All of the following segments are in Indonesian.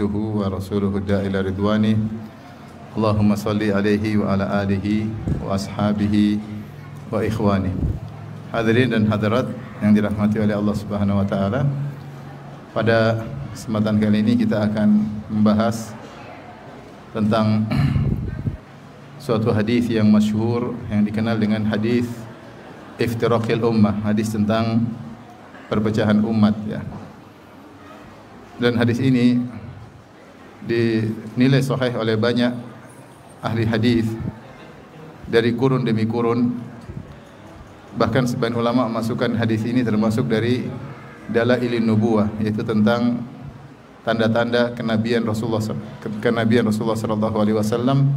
abduhu wa rasuluhu da'ila ridwani. Allahumma salli alaihi wa ala alihi wa ashabihi wa ikhwani. Hadirin dan hadirat yang dirahmati oleh Allah Subhanahu wa taala. Pada kesempatan kali ini kita akan membahas tentang suatu hadis yang masyhur yang dikenal dengan hadis iftiraqil ummah, hadis tentang perpecahan umat ya. Dan hadis ini dinilai sahih oleh banyak ahli hadis dari kurun demi kurun. Bahkan sebagian ulama memasukkan hadis ini termasuk dari dalailin nubuwah, yaitu tentang tanda-tanda kenabian Rasulullah sallallahu alaihi wasallam,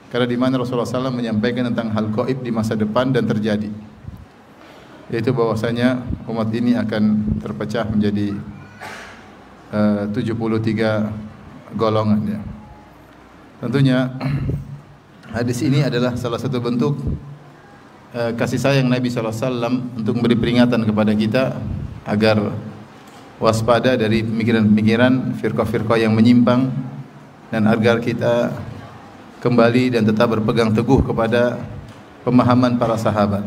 karena di mana Rasulullah SAW menyampaikan tentang hal gaib di masa depan dan terjadi, yaitu bahwasanya umat ini akan terpecah menjadi 73 golongan ya. Tentunya hadis ini adalah salah satu bentuk kasih sayang Nabi SAW untuk memberi peringatan kepada kita agar waspada dari pemikiran-pemikiran firqah-firqah yang menyimpang, dan agar kita kembali dan tetap berpegang teguh kepada pemahaman para sahabat.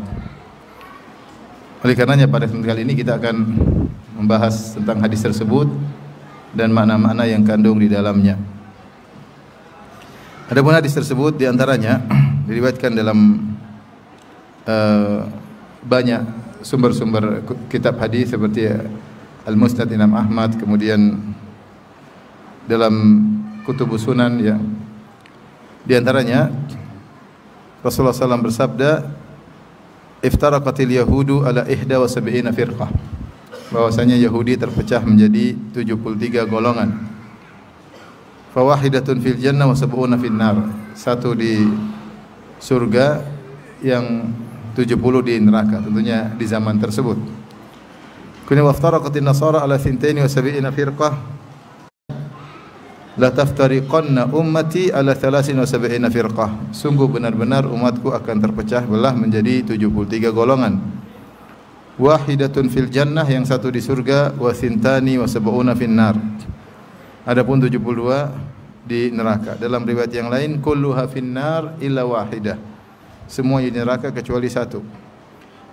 Oleh karenanya pada kesempatan kali ini kita akan membahas tentang hadis tersebut dan makna-makna yang kandung di dalamnya. Adapun hadis tersebut diantaranya diriwayatkan dalam banyak sumber-sumber kitab hadis seperti Al-Musnad Imam Ahmad, kemudian dalam Kutubus Sunan ya. Di antaranya Rasulullah SAW bersabda, "Iftaraqatil yahudu ala 71 firqah." Bahwasanya Yahudi terpecah menjadi 73 golongan. Fawahidatun fil jannah wa sab'una fin nar. Satu di surga, yang 70 di neraka, tentunya di zaman tersebut. Kemudian waftaraqatin nasara ala 72 firqah. La taftariqanna ummati ala 73 firqah. Sungguh benar-benar umatku akan terpecah belah menjadi 73 golongan. Wahidatun fil jannah, yang satu di surga, wa thintani wa sab'una finnar. Adapun 72 di neraka. Dalam riwayat yang lain, kulluha finnar illa wahidah. Semua di neraka kecuali satu.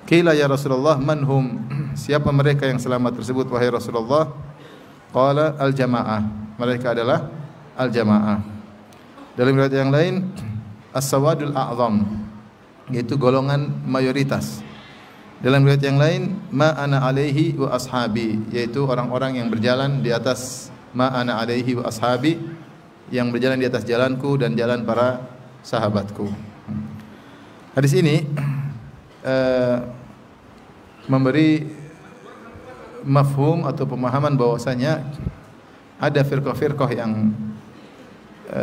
Qila ya Rasulullah man hum? Siapa mereka yang selamat tersebut wahai Rasulullah? Qala al-jamaah. Mereka adalah al-jamaah. Dalam riwayat yang lain, as-sawadul a'zam, yaitu golongan mayoritas. Dalam riwayat yang lain, ma ana alaihi wa ashabi, yaitu orang-orang yang berjalan di atas ma ana alaihi wa ashabi, yang berjalan di atas jalanku dan jalan para sahabatku. Hadis ini memberi mafhum atau pemahaman bahwasanya ada firqah-firqah yang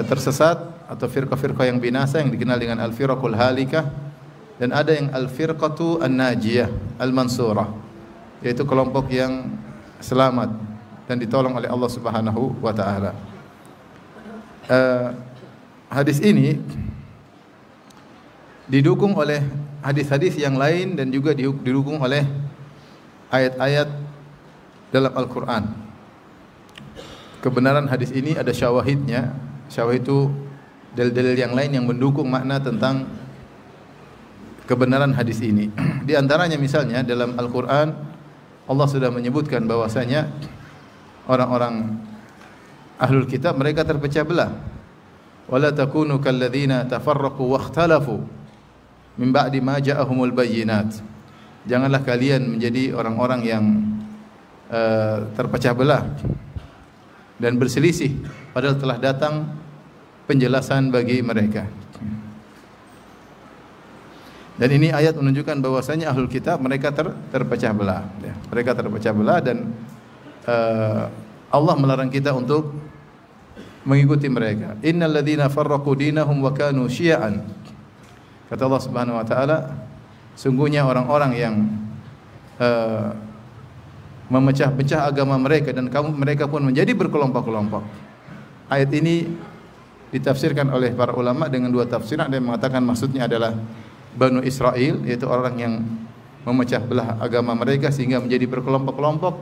tersesat atau firqah-firqah yang binasa yang dikenal dengan al-firqul halikah, dan ada yang al-firqatu an-najiyah al-mansurah, yaitu kelompok yang selamat dan ditolong oleh Allah Subhanahu wa taala. Hadis ini didukung oleh hadis-hadis yang lain dan juga didukung oleh ayat-ayat dalam Al-Qur'an. Kebenaran hadis ini ada syawahidnya. Syawahid itu dalil-dalil yang lain yang mendukung makna tentang kebenaran hadis ini. Di antaranya misalnya dalam Al-Qur'an Allah sudah menyebutkan bahwasanya orang-orang ahlul kitab mereka terpecah belah. Wala takunu kalladzina tafarraqu wakhtalafu min ba'di ma ja'ahumul bayyinat. Janganlah kalian menjadi orang-orang yang terpecah belah dan berselisih padahal telah datang penjelasan bagi mereka. Dan ini ayat menunjukkan bahwasanya ahlul kitab mereka terpecah belah ya. Mereka terpecah belah dan Allah melarang kita untuk mengikuti mereka. Innal ladzina farraqu dinahum wa kanu syi'an. Kata Allah Subhanahu wa taala, sungguhnya orang-orang yang memecah-pecah agama mereka dan mereka pun menjadi berkelompok-kelompok. Ayat ini ditafsirkan oleh para ulama dengan dua tafsiran. Ada yang mengatakan maksudnya adalah Banu Israel, yaitu orang yang memecah belah agama mereka sehingga menjadi berkelompok-kelompok.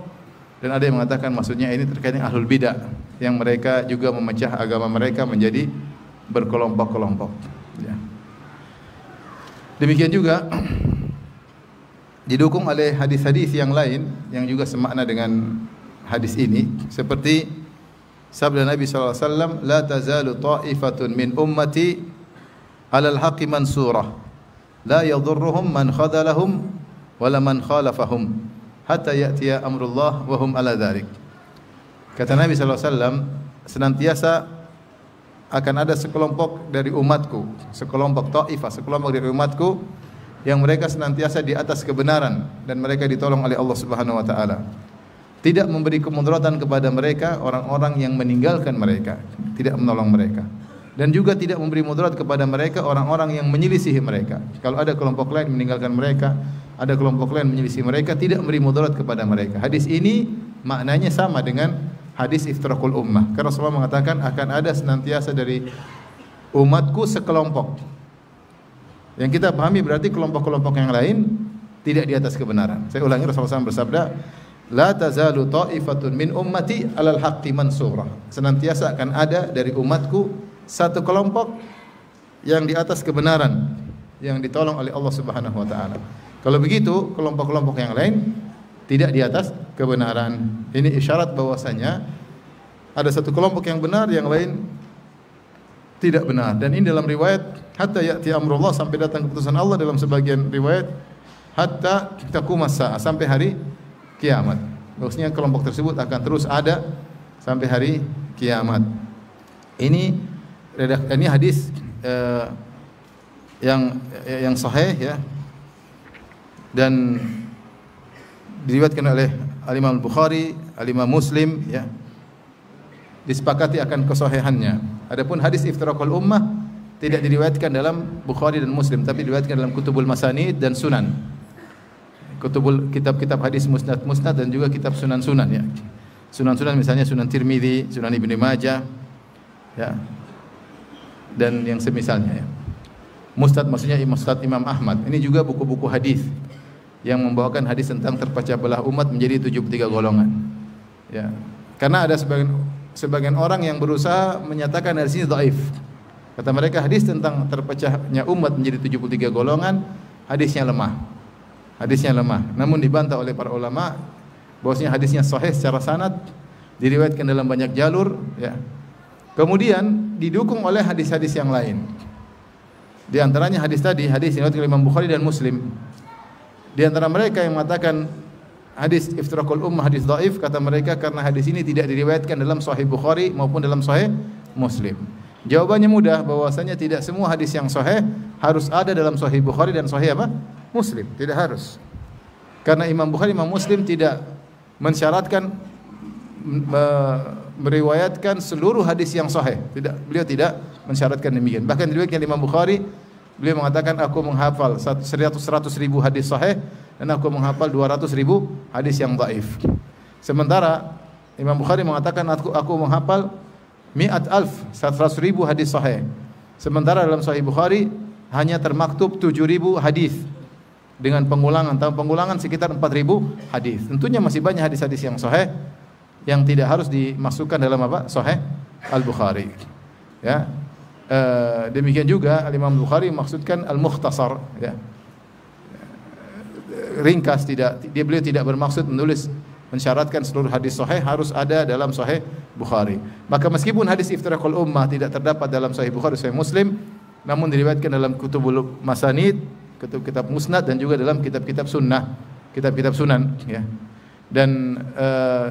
Dan ada yang mengatakan maksudnya ini terkait dengan ahlul bidah yang mereka juga memecah agama mereka menjadi berkelompok-kelompok. Ya. Demikian juga didukung oleh hadis-hadis yang lain yang juga semakna dengan hadis ini, seperti sabda Nabi sallallahu alaihi wasallam, "La tazalu ta'ifatun min ummati 'alal haqqi mansurah, la yadhurruhum man khadalahum wala man khalafahum, hatta ya'tiya amrullah wa hum 'ala dzalik." Kata Nabi sallallahu alaihi wasallam, senantiasa akan ada sekelompok dari umatku, sekelompok ta'ifah, sekelompok dari umatku yang mereka senantiasa di atas kebenaran dan mereka ditolong oleh Allah Subhanahu wa taala. Tidak memberi kemudaratan kepada mereka orang-orang yang meninggalkan mereka, tidak menolong mereka. Dan juga tidak memberi mudarat kepada mereka orang-orang yang menyelisihi mereka. Kalau ada kelompok lain meninggalkan mereka, ada kelompok lain menyelisihi mereka, tidak memberi mudarat kepada mereka. Hadis ini maknanya sama dengan hadis iftirakul ummah. Karena Rasulullah mengatakan akan ada senantiasa dari umatku sekelompok. Yang kita pahami berarti kelompok-kelompok yang lain tidak di atas kebenaran. Saya ulangi, Rasulullah SAW bersabda, "La tazalu ta'ifatun min ummati 'alal haqqi mansurah." Senantiasa akan ada dari umatku satu kelompok yang di atas kebenaran, yang ditolong oleh Allah Subhanahu wa taala. Kalau begitu, kelompok-kelompok yang lain tidak di atas kebenaran. Ini isyarat bahwasanya ada satu kelompok yang benar, yang lain tidak benar. Dan ini dalam riwayat hatta ya'ti amrullah, sampai datang keputusan Allah, dalam sebagian riwayat hatta taqumas saa'ah, sampai hari kiamat. Maksudnya kelompok tersebut akan terus ada sampai hari kiamat. Ini hadis yang sahih ya, dan diriwayatkan oleh Al-Imam Al-Bukhari, Al-Imam Muslim ya. Disepakati akan kesahihannya. Adapun hadis iftirakul ummah tidak diriwayatkan dalam Bukhari dan Muslim, tapi diriwayatkan dalam kutubul masanid dan sunan. Kitab-kitab hadis musnad dan juga kitab sunan-sunan ya. Sunan-sunan misalnya Sunan Tirmidzi, Sunan Ibnu Majah ya. Dan yang semisalnya ya. Musnad maksudnya Musnad Imam Ahmad. Ini juga buku-buku hadis yang membawakan hadis tentang terpecah belah umat menjadi 73 golongan. Ya. Karena ada sebagian orang yang berusaha menyatakan dari sini dhaif. Kata mereka hadis tentang terpecahnya umat menjadi 73 golongan, hadisnya lemah. Hadisnya lemah. Namun dibantah oleh para ulama bahwasanya hadisnya sahih secara sanad, diriwayatkan dalam banyak jalur ya. Kemudian didukung oleh hadis-hadis yang lain. Di antaranya hadis tadi, hadis yang diriwayatkan oleh Imam Bukhari dan Muslim. Di antara mereka yang mengatakan hadis iftirakul ummah hadis dhaif, kata mereka karena hadis ini tidak diriwayatkan dalam Sahih Bukhari maupun dalam Sahih Muslim. Jawabannya mudah, bahwasanya tidak semua hadis yang sahih harus ada dalam Sahih Bukhari dan Sahih apa? Muslim, tidak harus. Karena Imam Bukhari, Imam Muslim tidak mensyaratkan meriwayatkan seluruh hadis yang sahih. Beliau tidak mensyaratkan demikian. Bahkan diriwayatkan Imam Bukhari, beliau mengatakan aku menghafal 100.000 hadis sahih dan aku menghafal 200.000 hadis yang dhaif. Sementara Imam Bukhari mengatakan aku menghafal 100.000 hadis sahih. Sementara dalam Sahih Bukhari hanya termaktub 7.000 hadis dengan pengulangan sekitar 4.000 hadis. Tentunya masih banyak hadis-hadis yang sahih yang tidak harus dimasukkan dalam apa? Sahih Al-Bukhari. Ya. Demikian juga Imam Bukhari maksudkan al-mukhtasar ya. Ringkas, beliau tidak bermaksud mensyaratkan seluruh hadis sahih harus ada dalam Sahih Bukhari. Maka meskipun hadis iftirakul ummah tidak terdapat dalam Sahih Bukhari, Sahih Muslim, namun diriwayatkan dalam kutubul masanid, kitab musnad dan juga dalam kitab-kitab sunnah, kitab-kitab sunan ya. Dan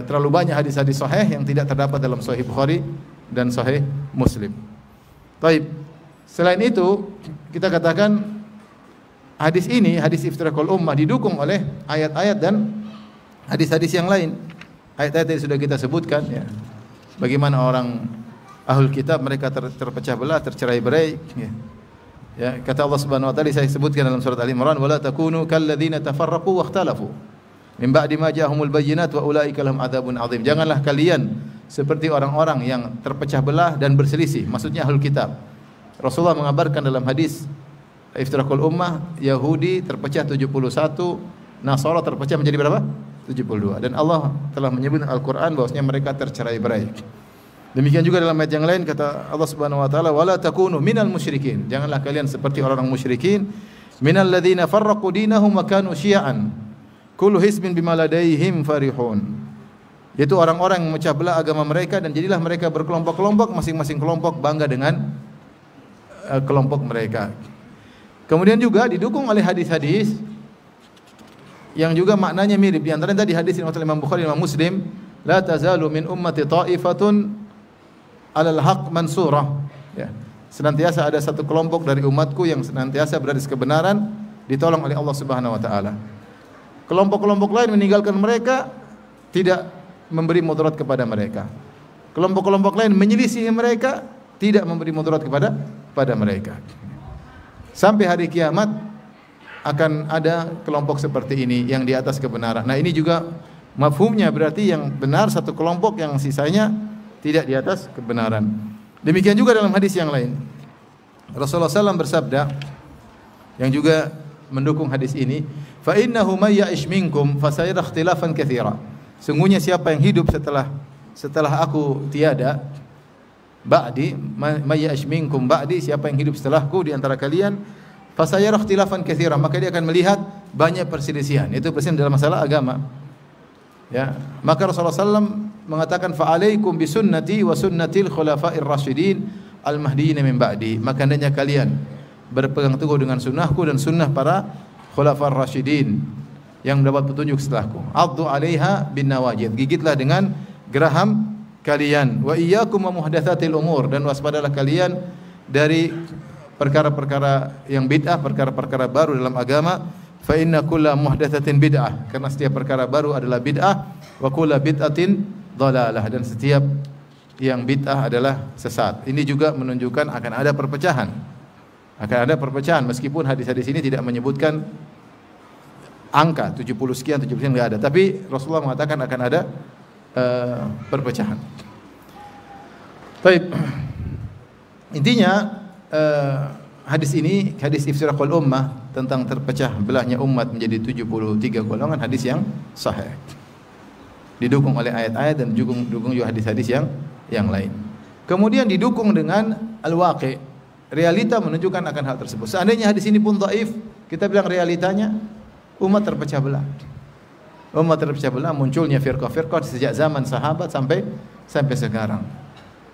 terlalu banyak hadis-hadis sahih yang tidak terdapat dalam Sahih Bukhari dan Sahih Muslim. Baik. Selain itu, kita katakan hadis ini, hadis iftirakul ummah didukung oleh ayat-ayat dan hadis-hadis yang lain. Ayat-ayat yang sudah kita sebutkan ya. Bagaimana orang ahlul kitab mereka terpecah belah, tercerai-berai ya. Ya, kata Allah Subhanahu wa taala, saya sebutkan dalam surat Ali Imran, wala takunu kalladzina tafarraqu wakhtalafu min ba'di ma ja'ahumul bayyinat wa ulaika lahum adzabun adzim. Janganlah kalian seperti orang-orang yang terpecah belah dan berselisih, maksudnya ahlul kitab. Rasulullah mengabarkan dalam hadis iftirakul ummah, Yahudi terpecah 71, Nasara terpecah menjadi berapa? 72. Dan Allah telah menyebut Al-Qur'an bahwasanya mereka tercerai-berai. Demikian juga dalam ayat yang lain kata Allah Subhanahu wa taala, "Wala takunu minal musyrikin." Janganlah kalian seperti orang-orang musyrikin, minal ladzina farraqu dinahum wa kanu syi'an. Kullu hizbin bima ladaihim farihun. Yaitu orang-orang yang memecah belah agama mereka dan jadilah mereka berkelompok-kelompok, masing-masing kelompok bangga dengan kelompok mereka. Kemudian juga didukung oleh hadis-hadis yang juga maknanya mirip. Di antaranya tadi hadis riwayat Imam Bukhari dan Imam Muslim, la tazalu min ummati ta'ifatun 'alal haqq mansurah. Ya. Senantiasa ada satu kelompok dari umatku yang senantiasa berada di kebenaran, ditolong oleh Allah Subhanahu wa taala. Kelompok-kelompok lain meninggalkan mereka, tidak memberi mudarat kepada mereka. Kelompok-kelompok lain menyelisihi mereka, tidak memberi mudarat kepada mereka. Sampai hari kiamat akan ada kelompok seperti ini yang di atas kebenaran. Nah, ini juga mafhumnya berarti yang benar satu kelompok, yang sisanya tidak di atas kebenaran. Demikian juga dalam hadis yang lain. Rasulullah SAW bersabda yang juga mendukung hadis ini, fa innahu may ya'ish minkum fasayara ikhtilafan katsira. Sungguhnya siapa yang hidup setelah aku tiada, ba'di may ya'ish minkum ba'di, siapa yang hidup setelahku di antara kalian, fasayara ikhtilafan katsira, maka dia akan melihat banyak perselisihan. Itu perselisihan dalam masalah agama. Ya, maka Rasulullah SAW mengatakan fa'alaikum bisunnati wa sunnatil khulafa'ir rasyidin al-mahdiyyin min ba'di. Maka hendaknya kalian berpegang teguh dengan sunnahku dan sunnah para khulafa'ir rasyidin yang mendapat petunjuk setelahku. Addu 'alaiha bin nawajid. Gigitlah dengan geraham kalian. Wa iyyakum wa muhdatsatil umur, dan waspadalah kalian dari perkara-perkara yang bid'ah, perkara-perkara baru dalam agama. Fa inna kulla muhdatsatin bid'ah, karena setiap perkara baru adalah bid'ah, wa kulla bid'atin dhalalah, dan setiap yang bid'ah adalah sesat. Ini juga menunjukkan akan ada perpecahan. Akan ada perpecahan, meskipun hadis-hadis ini tidak menyebutkan angka 70 sekian, 70 sekian, enggak ada. Tapi Rasulullah mengatakan akan ada perpecahan. Baik. Intinya hadis ini, hadis iftiraqul ummah, tentang terpecah belahnya umat menjadi 73 golongan, hadis yang sahih. Didukung oleh ayat-ayat dan didukung juga hadis-hadis yang lain. Kemudian didukung dengan al-waqi', realita menunjukkan akan hal tersebut. Seandainya hadis ini pun dhaif, kita bilang realitanya umat terpecah belah. Umat terpecah belah, munculnya firqah-firqah sejak zaman sahabat sampai sekarang.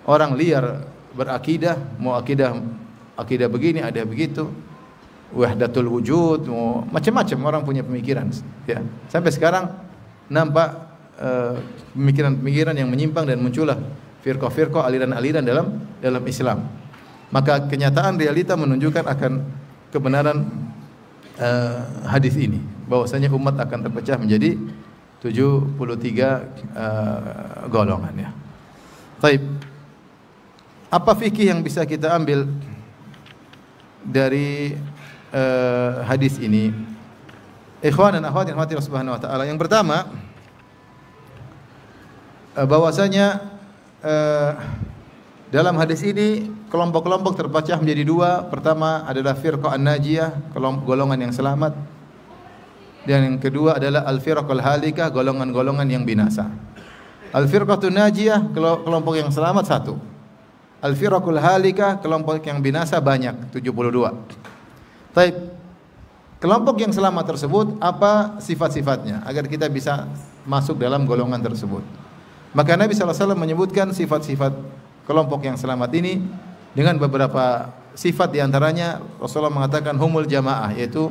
Orang liar berakidah, mau akidah begini, ada begitu, wahdatul wujud, macam-macam orang punya pemikiran. Ya, sampai sekarang nampak pemikiran-pemikiran yang menyimpang dan muncullah firqah-firqah, aliran-aliran dalam Islam. Maka kenyataan realita menunjukkan akan kebenaran hadis ini, bahwasanya umat akan terpecah menjadi 73 golongan, ya. Baik. Apa fikih yang bisa kita ambil dari hadis ini? Ikhwan dan akhwat yang dirahmati Allah Subhanahu wa taala. Yang pertama, bahwasanya dalam hadis ini kelompok-kelompok terpecah menjadi dua. Pertama adalah firqah an-najiyah, golongan yang selamat. Dan yang kedua adalah al-firqul halikah, golongan-golongan yang binasa. Al-firqatun najiyah, kelompok yang selamat satu. Al-firqul halikah, kelompok yang binasa banyak, 72. Baik. Kelompok yang selamat tersebut apa sifat-sifatnya agar kita bisa masuk dalam golongan tersebut? Maka Nabi SAW menyebutkan sifat-sifat kelompok yang selamat ini dengan beberapa sifat. Di antaranya Rasulullah mengatakan humul jamaah, yaitu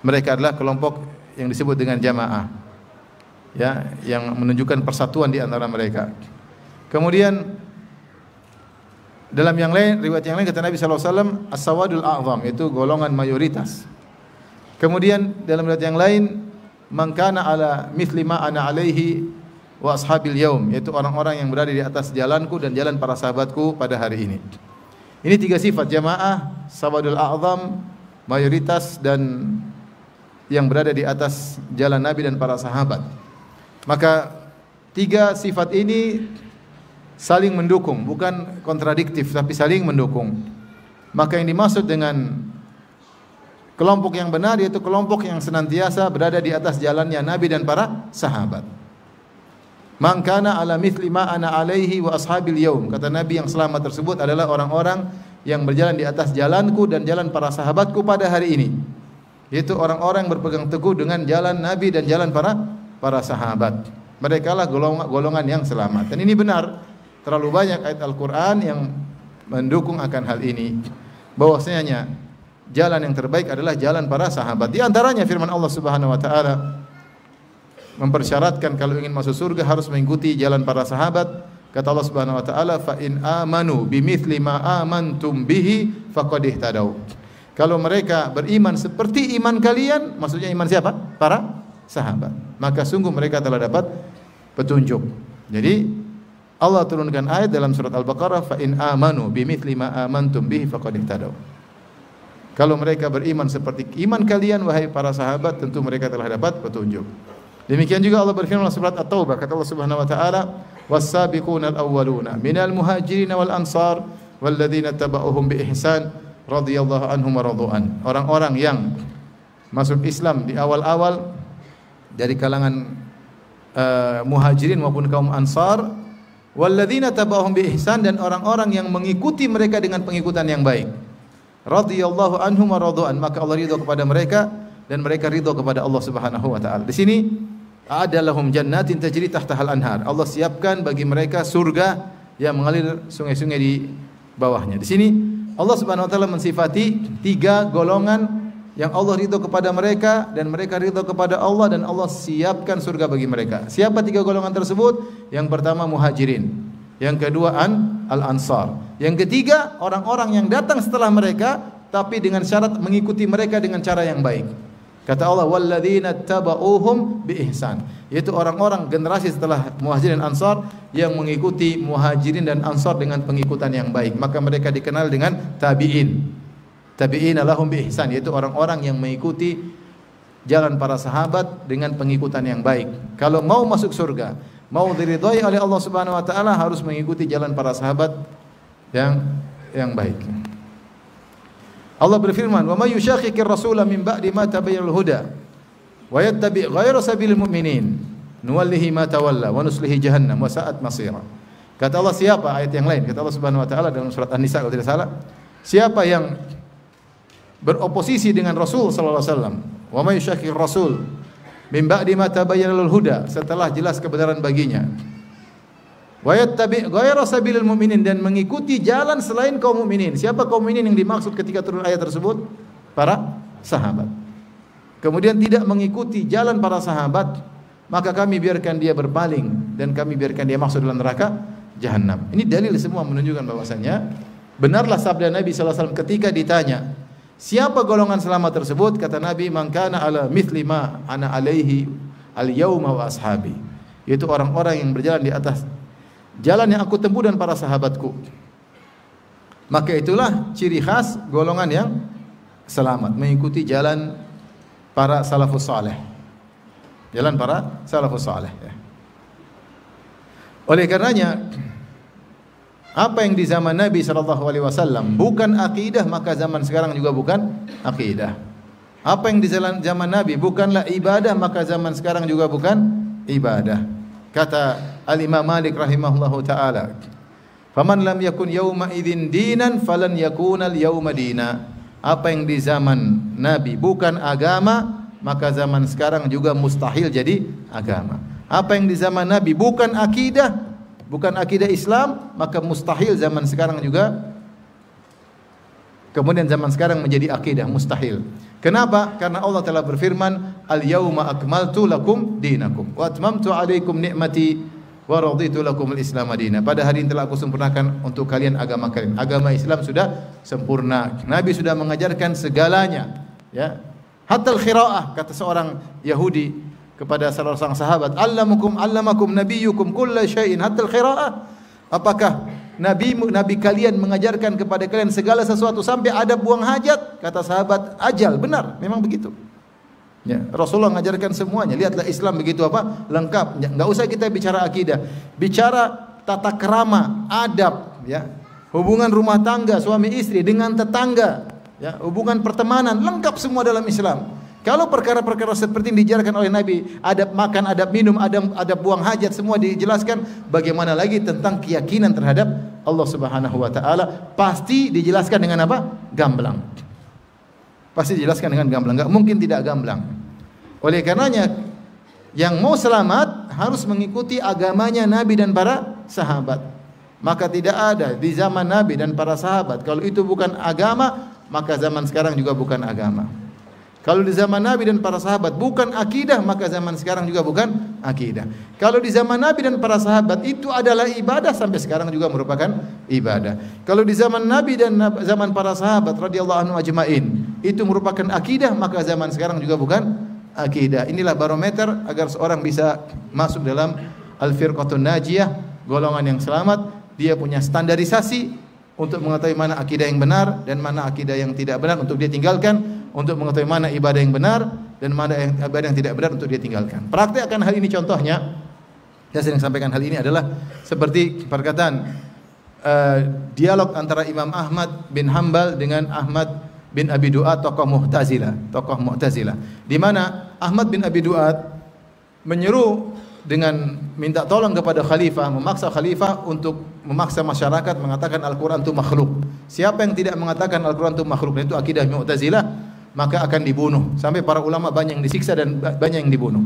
mereka adalah kelompok yang disebut dengan jamaah, ya, yang menunjukkan persatuan di antara mereka. Kemudian dalam yang lain, riwayat yang lain kata Nabi SAW, as-sawadul a'zam, yaitu golongan mayoritas. Kemudian dalam riwayat yang lain, man kana ala mithli ma ana alaihi wa ashabil yaum, yaitu orang-orang yang berada di atas jalanku dan jalan para sahabatku pada hari ini. Ini tiga sifat: jamaah, sawadul a'zam, mayoritas, dan yang berada di atas jalan Nabi dan para sahabat. Maka tiga sifat ini saling mendukung, bukan kontradiktif, tapi saling mendukung. Maka yang dimaksud dengan Kelompok yang benar yaitu kelompok yang senantiasa berada di atas jalannya Nabi dan para sahabat. Man kana ala mithli ma ana alaihi wa ashabil yaum. Kata Nabi, yang selamat tersebut adalah orang-orang yang berjalan di atas jalanku dan jalan para sahabatku pada hari ini. Yaitu orang-orang yang berpegang teguh dengan jalan Nabi dan jalan para sahabat. Mereka lah golongan yang selamat. Dan ini benar. Terlalu banyak ayat Al-Quran yang mendukung akan hal ini. Bahwasanya jalan yang terbaik adalah jalan para sahabat. Di antaranya firman Allah Subhanahu wa taala mempersyaratkan kalau ingin masuk surga harus mengikuti jalan para sahabat. Kata Allah Subhanahu wa taala, "Fa in amanu bimithli ma amantum bihi faqad ihtadaw." Kalau mereka beriman seperti iman kalian, maksudnya iman siapa? Para sahabat. Maka sungguh mereka telah dapat petunjuk. Jadi Allah turunkan ayat dalam surat Al-Baqarah, "Fa in amanu bimithli ma amantum bihi faqad ihtadaw." Kalau mereka beriman seperti iman kalian wahai para sahabat, tentu mereka telah dapat petunjuk. Demikian juga Allah berfirman dalam surat At-Taubah, kata Allah Subhanahu wa taala, "Was-sabiqunal awwaluna minal muhajirin wal ansar walladzina tabauhum bi ihsan radhiyallahu anhum wa radu'an." Orang-orang yang masuk Islam di awal-awal dari kalangan muhajirin maupun kaum ansar, walladzina tabauhum bi ihsan, dan orang-orang yang mengikuti mereka dengan pengikutan yang baik. Radhiyallahu anhum wa radu'an, maka Allah ridha kepada mereka dan mereka ridha kepada Allah Subhanahu wa taala. Di sini ada lahum jannatin tajri tahtahal anhar. Allah siapkan bagi mereka surga yang mengalir sungai-sungai di bawahnya. Di sini Allah Subhanahu wa taala mensifati tiga golongan yang Allah ridha kepada mereka dan mereka ridha kepada Allah, dan Allah siapkan surga bagi mereka. Siapa tiga golongan tersebut? Yang pertama muhajirin, yang kedua al-ansar, yang ketiga orang-orang yang datang setelah mereka tapi dengan syarat mengikuti mereka dengan cara yang baik. Kata Allah, walladzina tabauhum biihsan, yaitu orang-orang generasi setelah muhajirin dan ansar yang mengikuti muhajirin dan ansar dengan pengikutan yang baik, maka mereka dikenal dengan tabi'in. Tabi'ina lahum biihsan, yaitu orang-orang yang mengikuti jalan para sahabat dengan pengikutan yang baik. Kalau mau masuk surga, mau diridhai oleh Allah Subhanahu wa taala, harus mengikuti jalan para sahabat yang baik. Allah berfirman, "Wa may yushaqiqir rasula min ba'di ma tabayyana al-huda wa yattabi' ghayra sabilil mu'minin nuwallihi ma tawalla wa nuslihi jahannam wa sa'at masira." Kata Allah, siapa, ayat yang lain, kata Allah Subhanahu wa taala dalam surat An-Nisa kalau tidak salah, siapa yang beroposisi dengan Rasul sallallahu alaihi wasallam, wa may yushaqiqir rasul min ba'di ma tabayyana al-huda, setelah jelas kebenaran baginya, wa yattabi' ghayra sabilil mu'minin, dan mengikuti jalan selain kaum mukminin. Siapa kaum mukminin yang dimaksud ketika turun ayat tersebut? Para sahabat. Kemudian tidak mengikuti jalan para sahabat, maka kami biarkan dia berpaling dan kami biarkan dia masuk dalam neraka jahanam. Ini dalil semua menunjukkan bahwasanya benarlah sabda Nabi sallallahu alaihi wasallam ketika ditanya, siapa golongan selamat tersebut? Kata Nabi, "Man kana ala mithli ma ana alaihi al-yauma wa ashabi." Yaitu orang-orang yang berjalan di atas jalan yang aku tempuh dan para sahabatku. Maka itulah ciri khas golongan yang selamat, mengikuti jalan para salafus saleh. Jalan para salafus saleh, ya. Oleh karenanya, apa yang di zaman Nabi sallallahu alaihi wasallam bukan akidah, maka zaman sekarang juga bukan akidah. Apa yang di zaman Nabi bukanlah ibadah, maka zaman sekarang juga bukan ibadah. Kata Al-Imam Malik rahimahullahu taala, "Faman lam yakun yauma idzin dinan falan yakuna al-yauma dina." Apa yang di zaman Nabi bukan agama, maka zaman sekarang juga mustahil jadi agama. Apa yang di zaman Nabi bukan akidah, bukan akidah Islam, maka mustahil zaman sekarang juga, kemudian zaman sekarang menjadi akidah, mustahil. Kenapa? Karena Allah telah berfirman, "Al-yauma akmaltu lakum dinakum wa atmamtu 'alaikum ni'mati wa raditu lakum al-Islam madina." Pada hari ini telah aku sempurnakan untuk kalian agama kalian. Agama Islam sudah sempurna. Nabi sudah mengajarkan segalanya, ya. Hatta al-qiraah, kata seorang Yahudi kepada salah seorang sahabat, "Allamakum nabiyyukum kulla syai'in hatta al-qiraah." Apakah Nabi kalian mengajarkan kepada kalian segala sesuatu sampai adab buang hajat? Kata sahabat, "Ajal." Benar, memang begitu. Ya, Rasulullah mengajarkan semuanya. Lihatlah Islam begitu apa? Lengkap. Enggak usah kita bicara akidah. Bicara tata kerama, adab, ya. Hubungan rumah tangga suami istri dengan tetangga, ya, hubungan pertemanan, lengkap semua dalam Islam. Kalau perkara-perkara seperti ini dijelaskan oleh Nabi, adab makan, adab minum, adab buang hajat, semua dijelaskan. Bagaimana lagi tentang keyakinan terhadap Allah Subhanahu wa taala? Pasti dijelaskan dengan apa? Gamblang. Pasti dijelaskan dengan gamblang. Enggak mungkin tidak gamblang. Oleh karenanya yang mau selamat harus mengikuti agamanya Nabi dan para sahabat. Maka tidak ada di zaman Nabi dan para sahabat, kalau itu bukan agama, maka zaman sekarang juga bukan agama. Kalau di zaman Nabi dan para sahabat bukan akidah, maka zaman sekarang juga bukan akidah. Kalau di zaman Nabi dan para sahabat itu adalah ibadah, sampai sekarang juga merupakan ibadah. Kalau di zaman Nabi dan zaman para sahabat radhiyallahu anhum ajmain itu merupakan akidah, maka zaman sekarang juga bukan akidah. Inilah barometer agar seorang bisa masuk dalam al-firqatun najiyah, golongan yang selamat. Dia punya standarisasi untuk mengetahui mana akidah yang benar dan mana akidah yang tidak benar untuk dia tinggalkan, untuk mengetahui mana ibadah yang benar dan mana ibadah yang tidak benar untuk dia tinggalkan. Praktek akan hal ini contohnya, saya sering sampaikan hal ini adalah seperti perkataan dialog antara Imam Ahmad bin Hanbal dengan Ahmad bin Abi Duat, tokoh Mu'tazilah, di mana Ahmad bin Abi Duat menyeru dengan minta tolong kepada khalifah, memaksa khalifah untuk memaksa masyarakat mengatakan Al-Quran itu makhluk. Siapa yang tidak mengatakan Al-Quran itu makhluk, dan itu akidah Mu'tazilah, maka akan dibunuh. Sampai para ulama banyak yang disiksa dan banyak yang dibunuh,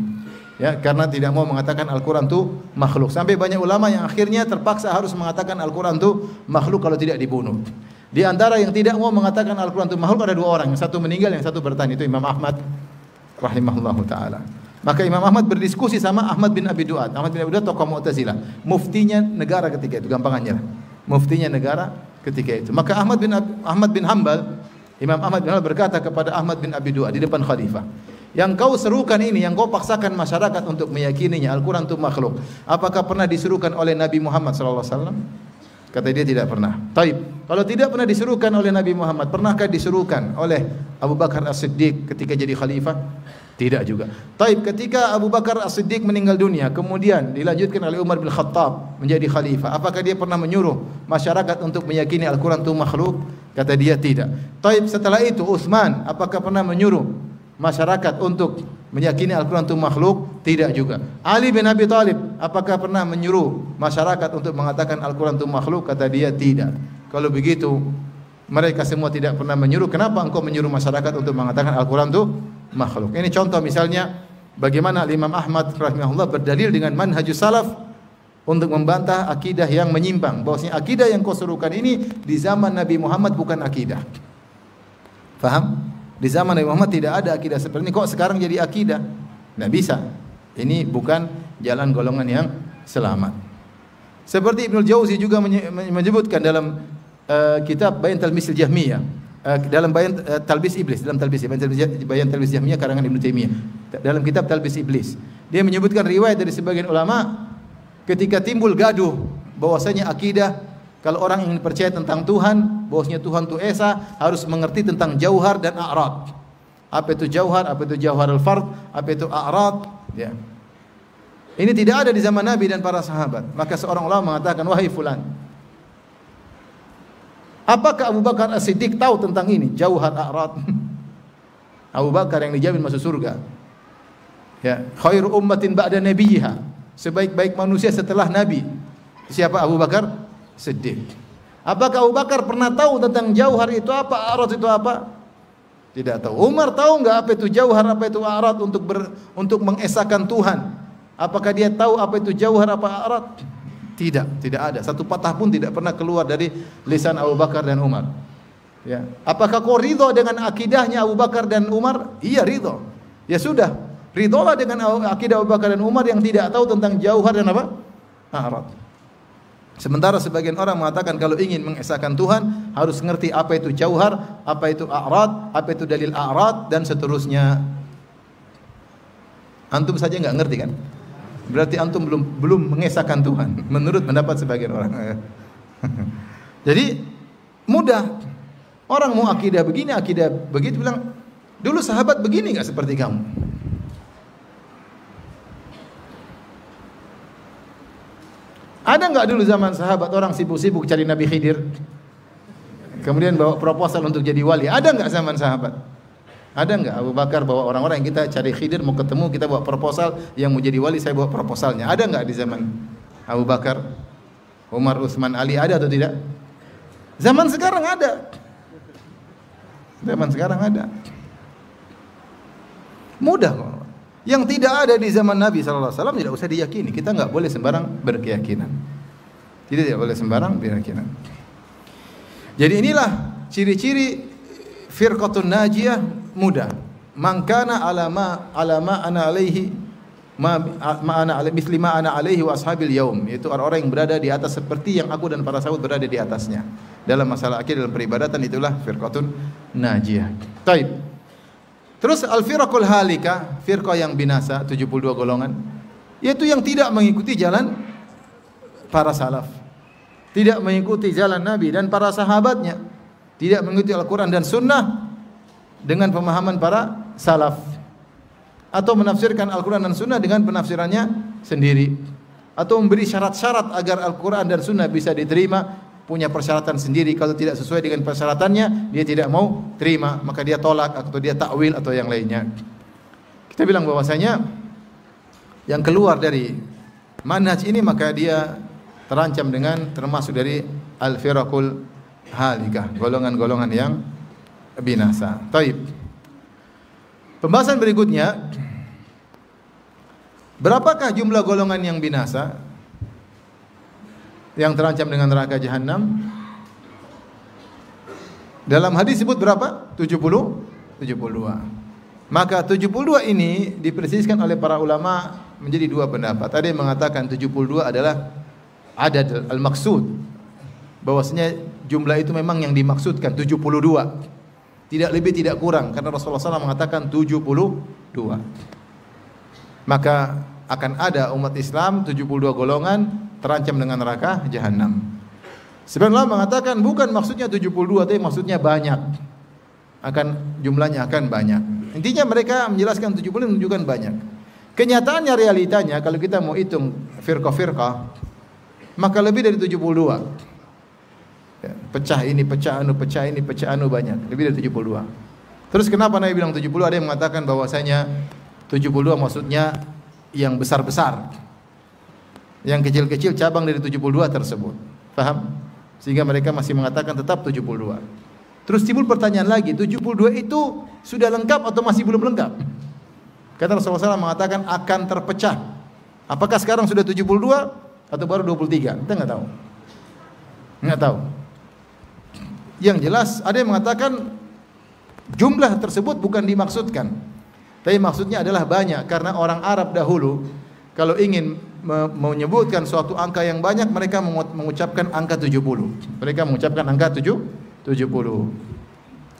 ya, karena tidak mau mengatakan Al-Quran itu makhluk. Sampai banyak ulama yang akhirnya terpaksa harus mengatakan Al-Quran itu makhluk kalau tidak dibunuh. Di antara yang tidak mau mengatakan Al-Quran itu makhluk ada dua orang, yang satu meninggal, yang satu bertahan, itu Imam Ahmad rahimahullahu taala. Maka Imam Ahmad berdiskusi sama Ahmad bin Abi Duat. Ahmad bin Abi Duat tokoh Mu'tazilah, muftinya negara ketika itu, gampangannya lah, muftinya negara ketika itu. Maka Ahmad bin Hanbal, Imam Ahmad bin Hanbal berkata kepada Ahmad bin Abi Duat di depan khalifah, yang kau serukan ini, yang kau paksakan masyarakat untuk meyakininya Al-Quran itu makhluk, apakah pernah disuruhkan oleh Nabi Muhammad sallallahu alaihi wasallam? Kata dia tidak pernah. Taib. Kalau tidak pernah disuruhkan oleh Nabi Muhammad, pernahkah disuruhkan oleh Abu Bakar As-Siddiq ketika jadi khalifah? Tidak juga. Taib, ketika Abu Bakar As-Siddiq meninggal dunia, kemudian dilanjutkan oleh Umar bin Khattab menjadi khalifah, apakah dia pernah menyuruh masyarakat untuk meyakini Al-Quran itu makhluk? Kata dia tidak. Taib, setelah itu Utsman, apakah pernah menyuruh masyarakat untuk meyakini Al-Quran itu makhluk? Tidak juga. Ali bin Abi Thalib, apakah pernah menyuruh masyarakat untuk mengatakan Al-Quran itu makhluk? Kata dia tidak. Kalau begitu, mereka semua tidak pernah menyuruh, kenapa engkau menyuruh masyarakat untuk mengatakan Al-Quran itu makhluk? Ini contoh misalnya bagaimana Imam Ahmad rahimahullah berdalil dengan manhajus salaf untuk membantah akidah yang menyimpang, bahwasanya akidah yang kau serukan ini di zaman Nabi Muhammad bukan akidah. Faham? Di zaman Nabi Muhammad tidak ada akidah seperti ini, kok sekarang jadi akidah? Tidak bisa. Ini bukan jalan golongan yang selamat. Seperti Ibnul Jauzi juga menyebutkan dalam kitab Bayan Talbisil Jahmiyah, dalam Bayan Talbis Iblis, dalam Bayan Talbis Jahmiyah karangan Ibnu Taimiyah, dalam kitab Talbis Iblis, dia menyebutkan riwayat dari sebagian ulama ketika timbul gaduh bahwasanya akidah kalau orang ingin percaya tentang Tuhan, bahwasanya Tuhan itu esa, harus mengerti tentang jauhar dan a'rad. Apa itu jauhar, apa itu jauharul fard, apa itu a'rad, ya. Ini tidak ada di zaman Nabi dan para sahabat. Maka seorang ulama mengatakan, wahai fulan, apakah Abu Bakar As-Siddiq tahu tentang ini? Jauhar, a'rad. Abu Bakar yang dijamin masuk surga. Ya, khairu ummatin ba'da nabiyha. Sebaik-baik manusia setelah Nabi. Siapa? Abu Bakar Siddiq. Apakah Abu Bakar pernah tahu tentang jauhar itu apa, a'rad itu apa? Tidak tahu. Umar tahu enggak apa itu jauhar, apa itu a'rad untuk mengesahkan Tuhan? Apakah dia tahu apa itu jauhar, apa a'rad? Tidak, tidak ada. Satu patah pun tidak pernah keluar dari lisan Abu Bakar dan Umar. Ya. Apakah kau ridho dengan akidahnya Abu Bakar dan Umar? Iya, ridho. Ya sudah, ridholah dengan akidah Abu Bakar dan Umar yang tidak tahu tentang jauhar dan apa? A'rad. Sementara sebagian orang mengatakan kalau ingin mengesahkan Tuhan harus mengerti apa itu jauhar, apa itu a'rad, apa itu dalil a'rad dan seterusnya. Antum saja enggak ngerti kan? Berarti antum belum mengesahkan Tuhan menurut pendapat sebagian orang. Jadi mudah. Orang mau akidah begini, akidah begitu, bilang, dulu sahabat begini enggak seperti kamu? Ada enggak dulu zaman sahabat orang sibuk-sibuk cari Nabi Khidir? Kemudian bawa proposal untuk jadi wali. Ada enggak zaman sahabat? Ada enggak Abu Bakar bawa orang-orang yang kita cari Khidir mau ketemu, kita bawa proposal yang mau jadi wali, saya bawa proposalnya. Ada enggak di zaman Abu Bakar, Umar, Utsman, Ali, ada atau tidak? Zaman sekarang ada. Zaman sekarang ada. Mudah kok. Yang tidak ada di zaman Nabi sallallahu alaihi wasallam tidak usah diyakini. Kita enggak boleh sembarang berkeyakinan. Tidak boleh sembarang berkeyakinan. Jadi inilah ciri-ciri firqatun najiyah mudah. Man kana alama ana alaihi ma ana alaihi misli ma ana alaihi wa ashabil yaum, yaitu orang-orang yang berada di atas seperti yang aku dan para sahabat berada di atasnya. Dalam masalah akidah dalam peribadatan itulah firqatun najiyah. Baik. Terus al-firqul halika, firqah yang binasa 72 golongan, yaitu yang tidak mengikuti jalan para salaf. Tidak mengikuti jalan Nabi dan para sahabatnya, tidak mengikuti Al-Quran dan Sunnah dengan pemahaman para salaf, atau menafsirkan Al-Quran dan Sunnah dengan penafsirannya sendiri, atau memberi syarat-syarat agar Al-Quran dan Sunnah bisa diterima, punya persyaratan sendiri. Kalau tidak sesuai dengan persyaratannya, dia tidak mau terima, maka dia tolak atau dia takwil atau yang lainnya. Kita bilang bahwasanya yang keluar dari manhaj ini maka dia terancam dengan termasuk dari al-firaqul halikah, golongan-golongan yang binasa. Taib. Pembahasan berikutnya, berapakah jumlah golongan yang binasa yang terancam dengan neraka jahanam? Dalam hadis sebut berapa? 72. Maka 72 ini dipersiskan oleh para ulama menjadi dua pendapat. Ada yang mengatakan 72 adalah adad al-maksud, bahwasanya jumlah itu memang yang dimaksudkan 72, tidak lebih tidak kurang, karena Rasulullah SAW mengatakan 72. Maka akan ada umat Islam 72 golongan terancam dengan neraka jahanam. Sebagian ulama mengatakan bukan maksudnya 72, tapi maksudnya banyak, akan jumlahnya akan banyak. Intinya mereka menjelaskan 70 menunjukkan banyak. Kenyataannya, realitanya kalau kita mau hitung firqah-firqah, maka lebih dari 72. Ya, pecah ini, pecah ini, pecah anu banyak. Lebih dari 72. Terus kenapa Nabi bilang 70? Ada yang mengatakan bahwasanya 72 maksudnya yang besar-besar. Yang kecil-kecil cabang dari 72 tersebut. Paham? Sehingga mereka masih mengatakan tetap 72. Terus timbul pertanyaan lagi, 72 itu sudah lengkap atau masih belum lengkap? Kata Rasulullah SAW mengatakan akan terpecah. Apakah sekarang sudah 72? Atau baru 23, kita nggak tahu. Nggak tahu. Yang jelas ada yang mengatakan jumlah tersebut bukan dimaksudkan, tapi maksudnya adalah banyak, karena orang Arab dahulu kalau ingin menyebutkan suatu angka yang banyak, mereka mengucapkan angka 70. Mereka mengucapkan angka 70.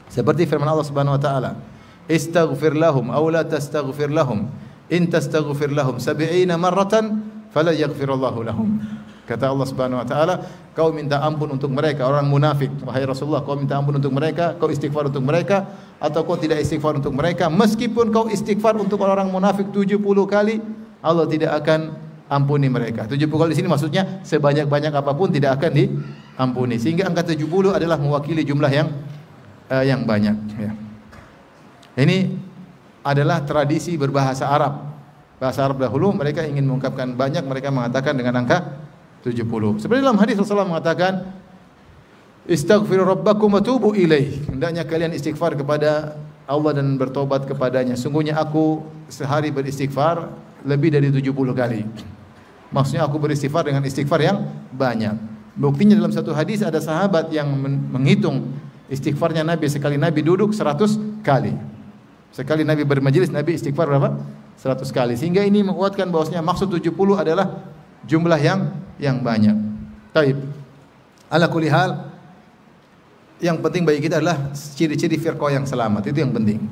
Seperti firman Allah Subhanahu wa taala, "Istaghfir lahum aw la tastaghfir lahum, in tastaghfir lahum 70 marratan fala yaghfirullahu lahum." Kata Allah Subhanahu wa taala, kau minta ampun untuk mereka orang munafik, wahai Rasulullah, kau minta ampun untuk mereka, kau istighfar untuk mereka, atau kau tidak istighfar untuk mereka, meskipun kau istighfar untuk orang munafik 70 kali, Allah tidak akan ampuni mereka. 70 kali di sini maksudnya sebanyak-banyak apapun tidak akan diampuni. Sehingga angka 70 adalah mewakili jumlah yang banyak, ya. Ini adalah tradisi berbahasa Arab. Bahasa Arab dahulu mereka ingin mengungkapkan banyak, mereka mengatakan dengan angka 70. Seperti dalam hadis Rasulullah mengatakan, "Istaghfiru rabbakum wa tubu ilaih." Hendaknya kalian istighfar kepada Allah dan bertobat kepadanya. Sungguhnya aku sehari beristighfar lebih dari 70 kali. Maksudnya aku beristighfar dengan istighfar yang banyak. Buktinya dalam satu hadis ada sahabat yang menghitung istighfarnya Nabi, sekali Nabi duduk 100 kali. Sekali Nabi bermajelis, Nabi istighfar berapa? 100 kali. Sehingga ini menguatkan bahwasanya maksud 70 adalah jumlah yang banyak. Taib. Ala kulli hal, yang penting bagi kita adalah ciri-ciri firqah yang selamat. Itu yang penting.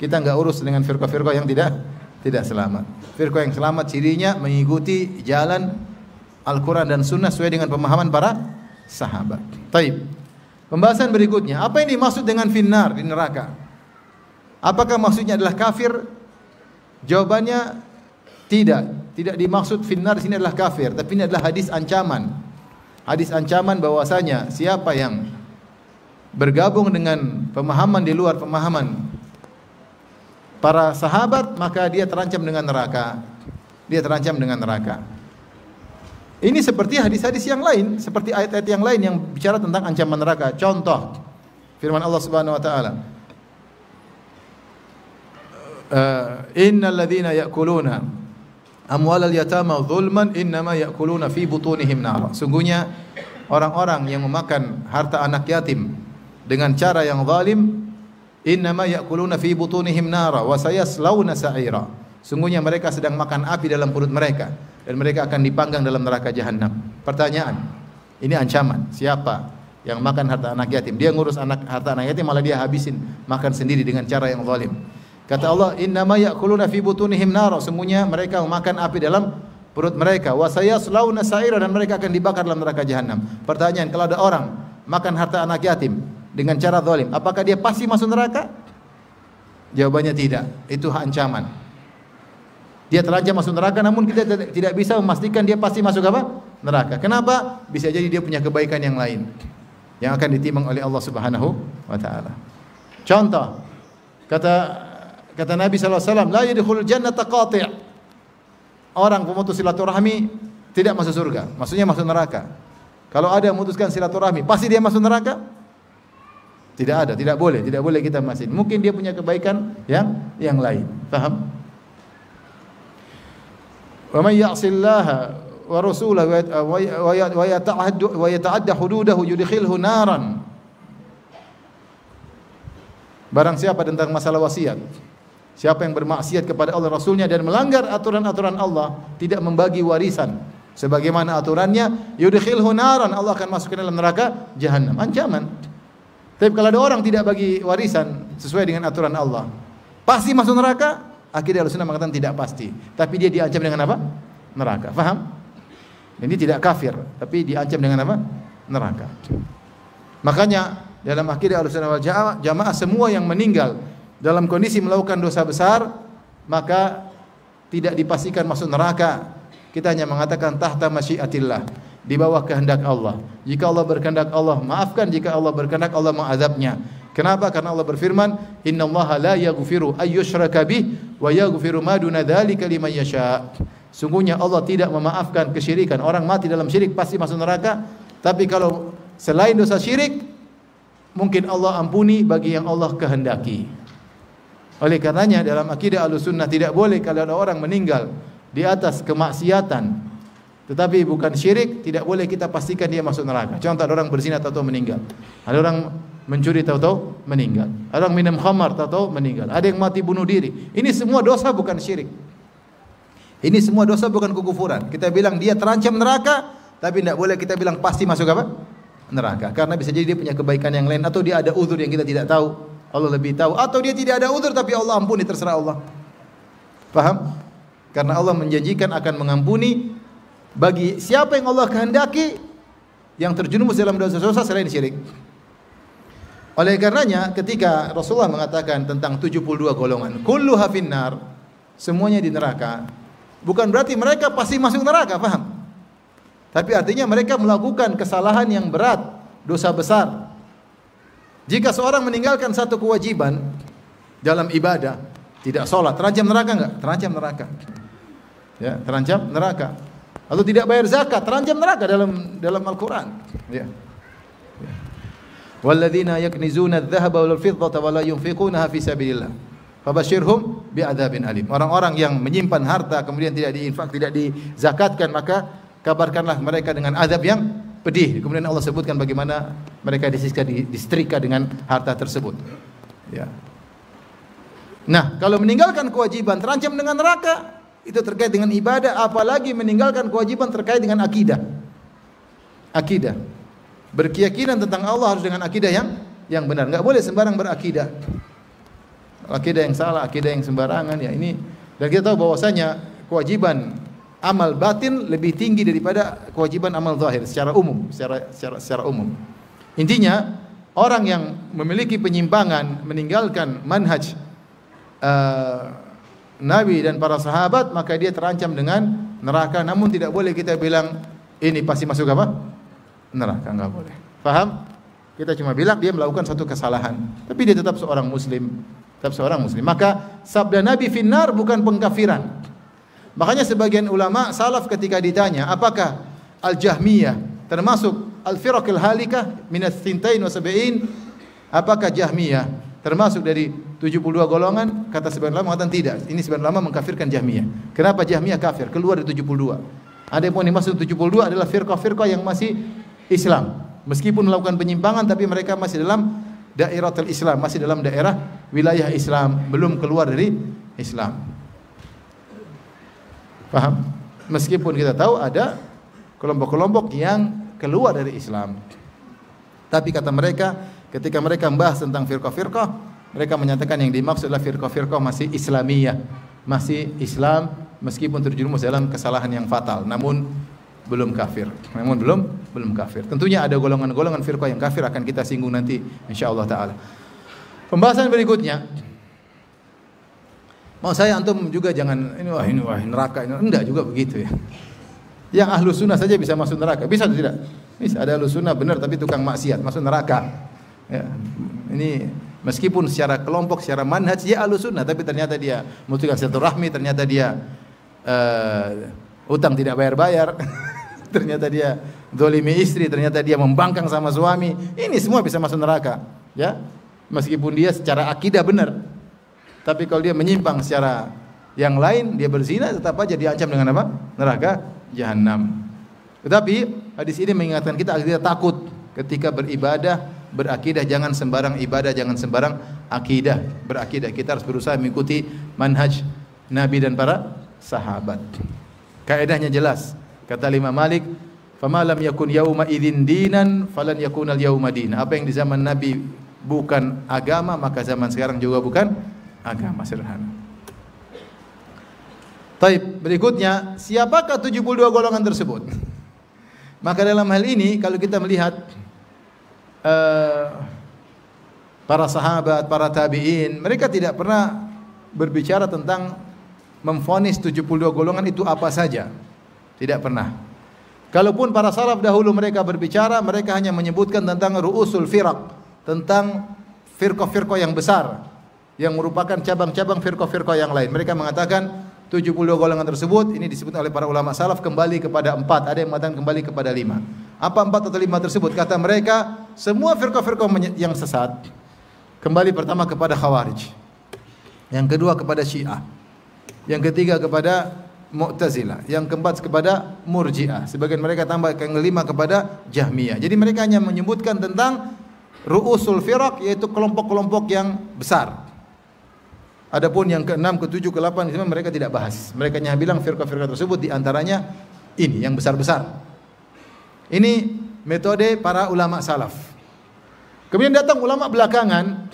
Kita enggak urus dengan firqah-firqah yang tidak selamat. Firqah yang selamat cirinya mengikuti jalan Al-Quran dan Sunnah sesuai dengan pemahaman para sahabat. Taib. Pembahasan berikutnya, apa yang dimaksud dengan finnar, di neraka? Apakah maksudnya adalah kafir? Jawabannya tidak. Tidak dimaksud finnar di sini adalah kafir, tapi ini adalah hadis ancaman. Hadis ancaman bahwasanya siapa yang bergabung dengan pemahaman di luar pemahaman para sahabat, maka dia terancam dengan neraka. Dia terancam dengan neraka. Ini seperti hadis-hadis yang lain, seperti ayat-ayat yang lain yang bicara tentang ancaman neraka. Contoh firman Allah Subhanahu wa taala, innal ladzina ya'kuluna amwalal yatama zulman innama ya'kuluna fi butunihim nar. Sungguhnya orang-orang yang memakan harta anak yatim dengan cara yang zalim, innama ya'kuluna fi butunihim nara wa sayaslawna sa'ira. Sungguhnya mereka sedang makan api dalam perut mereka dan mereka akan dipanggang dalam neraka jahanam. Pertanyaan, ini ancaman. Siapa yang makan harta anak yatim? Dia ngurus harta anak yatim malah dia habisin, makan sendiri dengan cara yang zalim. Kata Allah, innama ya'kuluna fi butunihim nara. Sungguhnya mereka memakan api dalam perut mereka. Wa sayaslawna sa'ira, dan mereka akan dibakar dalam neraka jahanam. Pertanyaan, kalau ada orang makan harta anak yatim dengan cara zalim, apakah dia pasti masuk neraka? Jawabannya tidak. Itu ancaman. Dia terancam masuk neraka, namun kita tidak bisa memastikan dia pasti masuk apa? Neraka. Kenapa? Bisa jadi dia punya kebaikan yang lain yang akan ditimbang oleh Allah Subhanahu wa taala. Contoh, kata Nabi sallallahu alaihi wasallam, la yadkhulul jannata qati'. Orang pemutus silaturahmi tidak masuk surga, maksudnya masuk neraka. Kalau ada yang memutuskan silaturahmi, pasti dia masuk neraka? Tidak ada, tidak boleh kita masih. Mungkin dia punya kebaikan yang lain. Paham? Wa may ya'sillaha wa rasulahu wa yata'adda hududahu yudkhilhu naran. Barang siapa tentang masalah wasiat, siapa yang bermaksiat kepada Allah Rasulnya dan melanggar aturan-aturan Allah, tidak membagi warisan sebagaimana aturannya, yudkhilhu naran, Allah akan masukkan dalam neraka jahanam. Ancaman. Tapi kalau ada orang tidak bagi warisan sesuai dengan aturan Allah, pasti masuk neraka? Akhirnya Ahlussunnah mengatakan tidak pasti, tapi dia diancam dengan apa? Neraka. Faham? Ini tidak kafir, tapi diancam dengan apa? Neraka. Makanya dalam akidah Ahlussunnah wal Jamaah, semua yang meninggal dalam kondisi melakukan dosa besar, maka tidak dipastikan masuk neraka. Kita hanya mengatakan tahta masyiatillah, di bawah kehendak Allah. Jika Allah berkehendak, Allah maafkan. Jika Allah berkehendak, Allah mengazabnya. Kenapa? Karena Allah berfirman, innallaha la yaghfiru ayyushraka bih wa yaghfiru ma duna dzalika liman yasha. Sungguhnya Allah tidak memaafkan kesyirikan. Orang mati dalam syirik pasti masuk neraka. Tapi kalau selain dosa syirik, mungkin Allah ampuni bagi yang Allah kehendaki. Oleh karenanya dalam akidah Ahlussunnah tidak boleh kalau ada orang meninggal di atas kemaksiatan tetapi bukan syirik, tidak boleh kita pastikan dia masuk neraka. Contoh, ada orang berzina tahu-tahu meninggal. Ada orang mencuri tahu-tahu meninggal. Ada orang minum khamar tahu-tahu meninggal. Ada yang mati bunuh diri. Ini semua dosa bukan syirik. Ini semua dosa bukan kekufuran. Kita bilang dia terancam neraka, tapi tidak boleh kita bilang pasti masuk apa? Neraka. Karena bisa jadi dia punya kebaikan yang lain, atau dia ada uzur yang kita tidak tahu. Allah lebih tahu. Atau dia tidak ada uzur tapi Allah ampuni, terserah Allah. Paham? Karena Allah menjanjikan akan mengampuni bagi siapa yang Allah kehendaki yang terjerumus dalam dosa-dosa selain syirik. Oleh karenanya ketika Rasulullah mengatakan tentang 72 golongan, kulluha finnar, semuanya di neraka, bukan berarti mereka pasti masuk neraka, paham? Tapi artinya mereka melakukan kesalahan yang berat, dosa besar. Jika seorang meninggalkan satu kewajiban dalam ibadah, tidak sholat, terancam neraka enggak? Terancam neraka. Ya, terancam neraka. Atau tidak bayar zakat, terancam neraka dalam Al-Qur'an. Ya. Walladzina yaknizuna adh-dhahaba wal fiddata wa la yunfiqunaha fi sabilillah fabashshirhum bi'adzabin alim. Orang-orang yang menyimpan harta kemudian tidak diinfak, tidak dizakatkan, maka kabarkanlah mereka dengan azab yang pedih. Kemudian Allah sebutkan bagaimana mereka disiksa, disetrika dengan harta tersebut. Ya. Nah, kalau meninggalkan kewajiban terancam dengan neraka, itu terkait dengan ibadah, apalagi meninggalkan kewajiban terkait dengan akidah. Akidah. Berkeyakinan tentang Allah harus dengan akidah yang benar. Enggak boleh sembarang berakidah. Akidah yang salah, akidah yang sembarangan, ya ini. Dan kita tahu bahwasanya kewajiban amal batin lebih tinggi daripada kewajiban amal zahir secara umum, secara umum. Intinya, orang yang memiliki penyimpangan, meninggalkan manhaj Nabi dan para sahabat, maka dia terancam dengan neraka. Namun tidak boleh kita bilang ini pasti masuk apa? Neraka, enggak boleh. Paham? Kita cuma bilang dia melakukan suatu kesalahan, tapi dia tetap seorang muslim, tetap seorang muslim. Maka sabda Nabi finnar bukan pengkafiran. Makanya sebagian ulama salaf ketika ditanya, apakah Al-Jahmiyah termasuk Al-Firaqil Halikah minas Thintain wa Sab'in? Apakah Jahmiyah termasuk dari 72 golongan? Kata sebagian ulama mengatakan tidak. Ini sebagian ulama mengkafirkan Jahmiyah. Kenapa Jahmiyah kafir? Keluar dari 72. Ada yang dimaksud 72 adalah firqah-firqah yang masih Islam. Meskipun melakukan penyimpangan tapi mereka masih dalam dairatul Islam, masih dalam daerah wilayah Islam, belum keluar dari Islam. Paham? Meskipun kita tahu ada kelompok-kelompok yang keluar dari Islam. Tapi kata mereka, ketika mereka membahas tentang firqah-firqah, mereka menyatakan yang dimaksud adalah firqah-firqah masih Islamiyah, masih Islam meskipun terjerumus dalam kesalahan yang fatal, namun belum kafir. Namun belum kafir. Tentunya ada golongan-golongan firqah yang kafir, akan kita singgung nanti insyaallah taala. Pembahasan berikutnya, mau saya antum juga jangan ini wah neraka ini. Enggak juga begitu ya. Yang ahlu sunnah saja bisa masuk neraka. Bisa atau tidak? Bisa. Ada ahlu sunnah benar tapi tukang maksiat masuk neraka. Ya. Ini meskipun secara kelompok, secara manhaj dia ahlu sunnah, tapi ternyata dia memutuskan silaturahmi, ternyata dia utang tidak bayar-bayar, ternyata dia zalimi istri, ternyata dia membangkang sama suami. Ini semua bisa masuk neraka. Ya. Meskipun dia secara akidah benar. Tapi kalau dia menyimpang secara yang lain, dia berzina, tetap aja diancam dengan apa? Neraka Jahannam. Tetapi hadis ini mengingatkan kita agar kita takut ketika beribadah, berakidah, jangan sembarang ibadah, jangan sembarang akidah, berakidah. Kita harus berusaha mengikuti manhaj Nabi dan para sahabat. Kaedahnya jelas. Kata Imam Malik, "Fama lam yakun yauma idzin dinan, falan yakunal yauma din." Apa yang di zaman Nabi bukan agama, maka zaman sekarang juga bukan agama. Sederhana. Taib, berikutnya, siapakah 72 golongan tersebut? Maka dalam hal ini kalau kita melihat para sahabat, para tabi'in, mereka tidak pernah berbicara tentang memvonis 72 golongan itu apa saja. Tidak pernah. Kalaupun para salaf dahulu mereka berbicara, mereka hanya menyebutkan tentang ru'usul firaq, tentang firqah-firqah yang besar, yang merupakan cabang-cabang firqah-firqah yang lain. Mereka mengatakan 72 golongan tersebut, ini disebut oleh para ulama salaf kembali kepada 4, ada yang mengatakan kembali kepada 5. Apa 4 atau 5 tersebut? Kata mereka, semua firqah-firqah yang sesat kembali pertama kepada Khawarij, yang kedua kepada Syiah, yang ketiga kepada Mu'tazilah, yang keempat kepada Murji'ah. Sebagian mereka tambah yang kelima kepada Jahmiyah. Jadi mereka hanya menyebutkan tentang ru'usul firaq, yaitu kelompok-kelompok yang besar. Adapun yang ke-6, ke-7, ke-8 mereka tidak bahas. Mereka hanya bilang firqah-firqah tersebut di antaranya ini yang besar-besar. Ini metode para ulama salaf. Kemudian datang ulama belakangan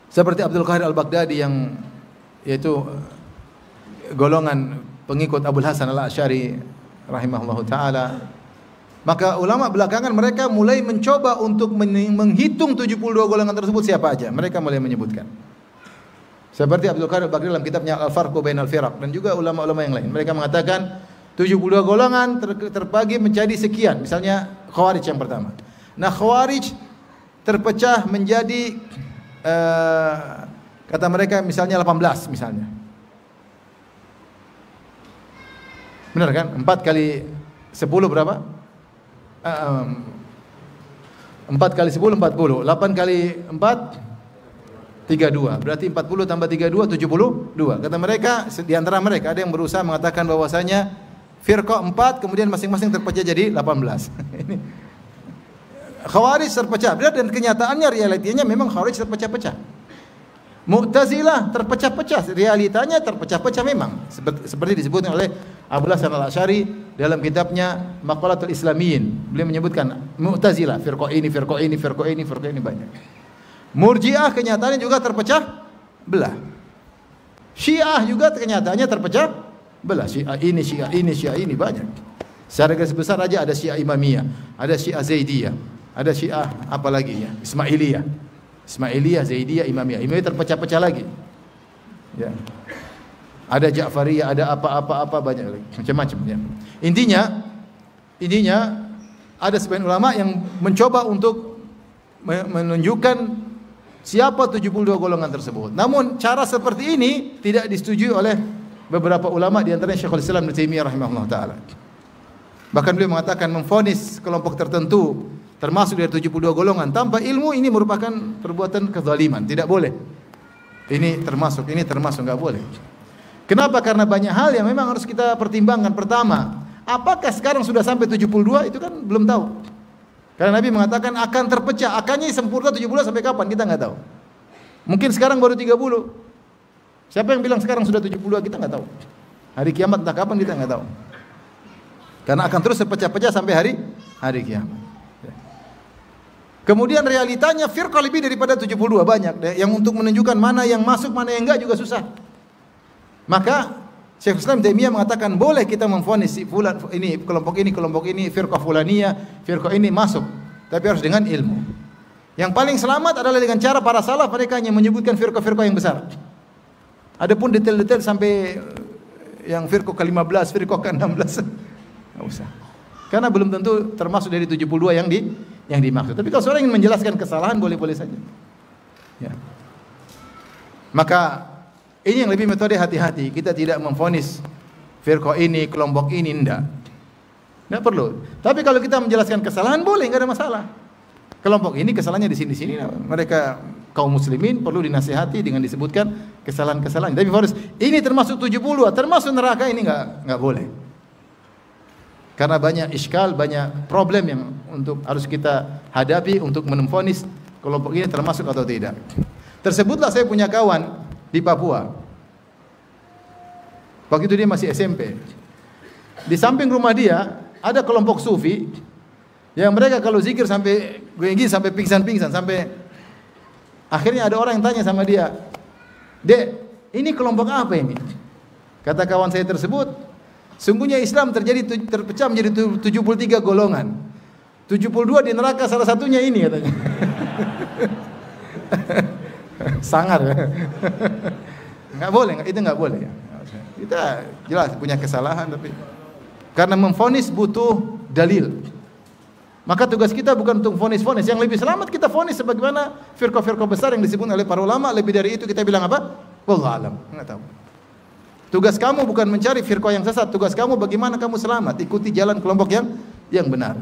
seperti Abdul Qahir Al-Baghdadi yang yaitu golongan pengikut Abul Hasan Al-Asy'ari rahimahullahu taala. Maka ulama belakangan mereka mulai mencoba untuk menghitung 72 golongan tersebut siapa aja. Mereka mulai menyebutkan. Seperti Abdul Qadir Al-Baghdadi dalam kitabnya Al-Farqu Bainal Firaq, dan juga ulama-ulama yang lain. Mereka mengatakan 72 golongan terbagi menjadi sekian. Misalnya Khawarij yang pertama. Nah, Khawarij terpecah menjadi kata mereka misalnya 18 misalnya. Benar kan? 4 kali 10 berapa? 4 kali 10 40. 8 kali 4 32. Berarti 40 tambah 32 72. Kata mereka, di antara mereka ada yang berusaha mengatakan bahwasanya firqah 4 kemudian masing-masing terpecah jadi 18. Ini Khawarij terpecah. Dan kenyataannya realitinya memang Khawarij terpecah-pecah. Mu'tazilah terpecah-pecah, realitanya terpecah-pecah memang. Seperti disebutkan oleh Abul Hasan Al-Asy'ari dalam kitabnya Maqalatul Islamiyyin. Beliau menyebutkan Mu'tazilah, firqah ini, firqah ini, firqah ini, firqah ini banyak. Murji'ah kenyataannya juga terpecah belah. Syiah juga kenyataannya terpecah belah. Syiah ini, Syiah ini, Syiah ini banyak. Secara garis besar aja ada Syiah Imamiyah, ada Syiah Zaidiyah, ada Syiah apa lagi ya? Ismailiyah, Zaidiyah, Imamiyah. Imamiyah terpecah-pecah lagi. Ya. Ada Ja'fariyah, ada apa-apa banyak lagi, macam-macam ya. Intinya ada sebagian ulama yang mencoba untuk menunjukkan siapa 72 golongan tersebut. Namun cara seperti ini tidak disetujui oleh beberapa ulama, di antaranya Syekhul Islam Ibnu Taimiyah rahimahullah taala. Bahkan beliau mengatakan memvonis kelompok tertentu termasuk dari 72 golongan tanpa ilmu, ini merupakan perbuatan kezaliman, tidak boleh. Ini termasuk enggak boleh. Kenapa? Karena banyak hal yang memang harus kita pertimbangkan. Pertama, apakah sekarang sudah sampai 72? Itu kan belum tahu. Karena Nabi mengatakan akan terpecah, akannya sempurna 70 sampai kapan kita nggak tahu. Mungkin sekarang baru 30. Siapa yang bilang sekarang sudah 72? Kita nggak tahu. Hari kiamat entah kapan kita nggak tahu. Karena akan terus terpecah-pecah sampai hari kiamat. Kemudian realitanya firqah lebih daripada 72 banyak. Yang untuk menunjukkan mana yang masuk, mana yang enggak juga susah. Maka Syekhul Islam Taimiyah mengatakan boleh kita memvonis si fulan ini kelompok ini firqah fulaniyah, firqah ini masuk, tapi harus dengan ilmu. Yang paling selamat adalah dengan cara para salaf, mereka hanya menyebutkan firqah-firqah yang besar. Adapun detail-detail sampai yang firqah ke-15, firqah ke-16 enggak usah. Karena belum tentu termasuk dari 72 yang dimaksud. Tapi kalau seorang ingin menjelaskan kesalahan boleh-boleh saja. Ya. Maka ini yang lebih metode hati-hati. Kita tidak memvonis firqah ini, kelompok ini, enggak perlu. Tapi kalau kita menjelaskan kesalahan boleh, enggak ada masalah. Kelompok ini kesalahannya di sini. Mereka kaum muslimin perlu dinasihati dengan disebutkan kesalahan-kesalahan. Tapi vonis ini termasuk 70, termasuk neraka, ini enggak boleh. Karena banyak iskal, banyak problem yang harus kita hadapi untuk memvonis kelompok ini termasuk atau tidak. Tersebutlah saya punya kawan di Papua. Waktu itu dia masih SMP. Di samping rumah dia ada kelompok sufi yang mereka kalau zikir sampai gini sampai pingsan-pingsan, sampai akhirnya ada orang yang tanya sama dia, "Dek, ini kelompok apa ini?" Kata kawan saya tersebut, sungguhnya Islam terpecah menjadi 73 golongan. 72 di neraka, salah satunya ini katanya. Sangar ya. Enggak boleh, itu enggak boleh ya. Kita jelas punya kesalahan, tapi karena memvonis butuh dalil. Maka tugas kita bukan untuk vonis-vonis, yang lebih selamat kita vonis sebagaimana firqah-firqah besar yang disebut oleh para ulama. Lebih dari itu kita bilang apa? Wallahu alam, enggak tahu. Tugas kamu bukan mencari firqah yang sesat, tugas kamu bagaimana kamu selamat, ikuti jalan kelompok yang benar.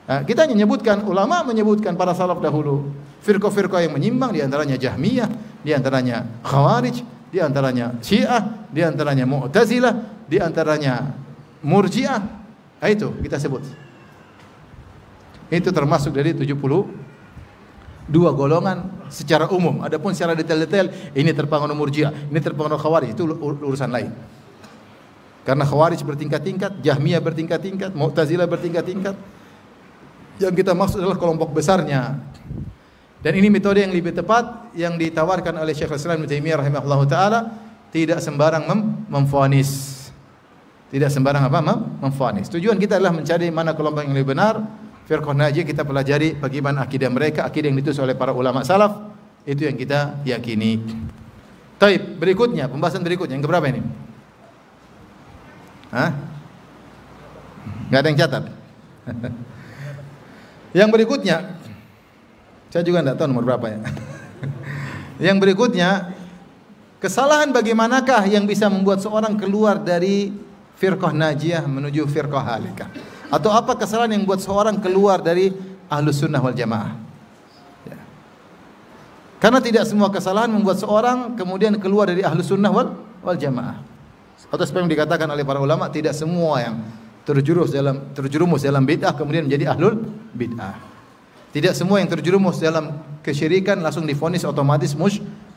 Nah, kita menyebutkan, ulama menyebutkan para salaf dahulu, firqah-firqah yang menyimpang, di antaranya Jahmiyah, di antaranya Khawarij, di antaranya Syiah, di antaranya Mu'tazilah, di antaranya Murji'ah. Nah, itu kita sebut. Itu termasuk dari 72 golongan secara umum. Adapun secara detail-detail, ini terpengaruh Murji'ah, ini terpengaruh Khawarij, itu urusan lain. Karena Khawarij bertingkat-tingkat, Jahmiyah bertingkat-tingkat, Mu'tazilah bertingkat-tingkat. Yang kita maksud adalah kelompok besarnya. Dan ini metode yang lebih tepat yang ditawarkan oleh Syekhul Islam Ibnu Taimiyah rahimahullahu taala, tidak sembarang memvonis. Tidak sembarang memvonis. Tujuan kita adalah mencari mana kelompok yang lebih benar. Firqah Najiyah kita pelajari bagaimana akidah mereka, akidah yang ditulis oleh para ulama salaf, itu yang kita yakini. Taib, berikutnya, pembahasan berikutnya yang keberapa ini? Hah? Enggak ada yang catat. Yang berikutnya, saya juga tidak tahu nomor berapa ya. Yang berikutnya, kesalahan bagaimanakah yang bisa membuat seorang keluar dari firqah najiyah menuju firqah halikah? Atau apa kesalahan yang membuat seorang keluar dari ahlus sunnah wal jamaah? Ya. Karena tidak semua kesalahan membuat seorang kemudian keluar dari ahlus sunnah wal jamaah. Atau seperti yang dikatakan oleh para ulama, tidak semua yang terjerumus dalam bid'ah kemudian menjadi ahlul bid'ah. Tidak semua yang terjerumus dalam kesyirikan langsung divonis otomatis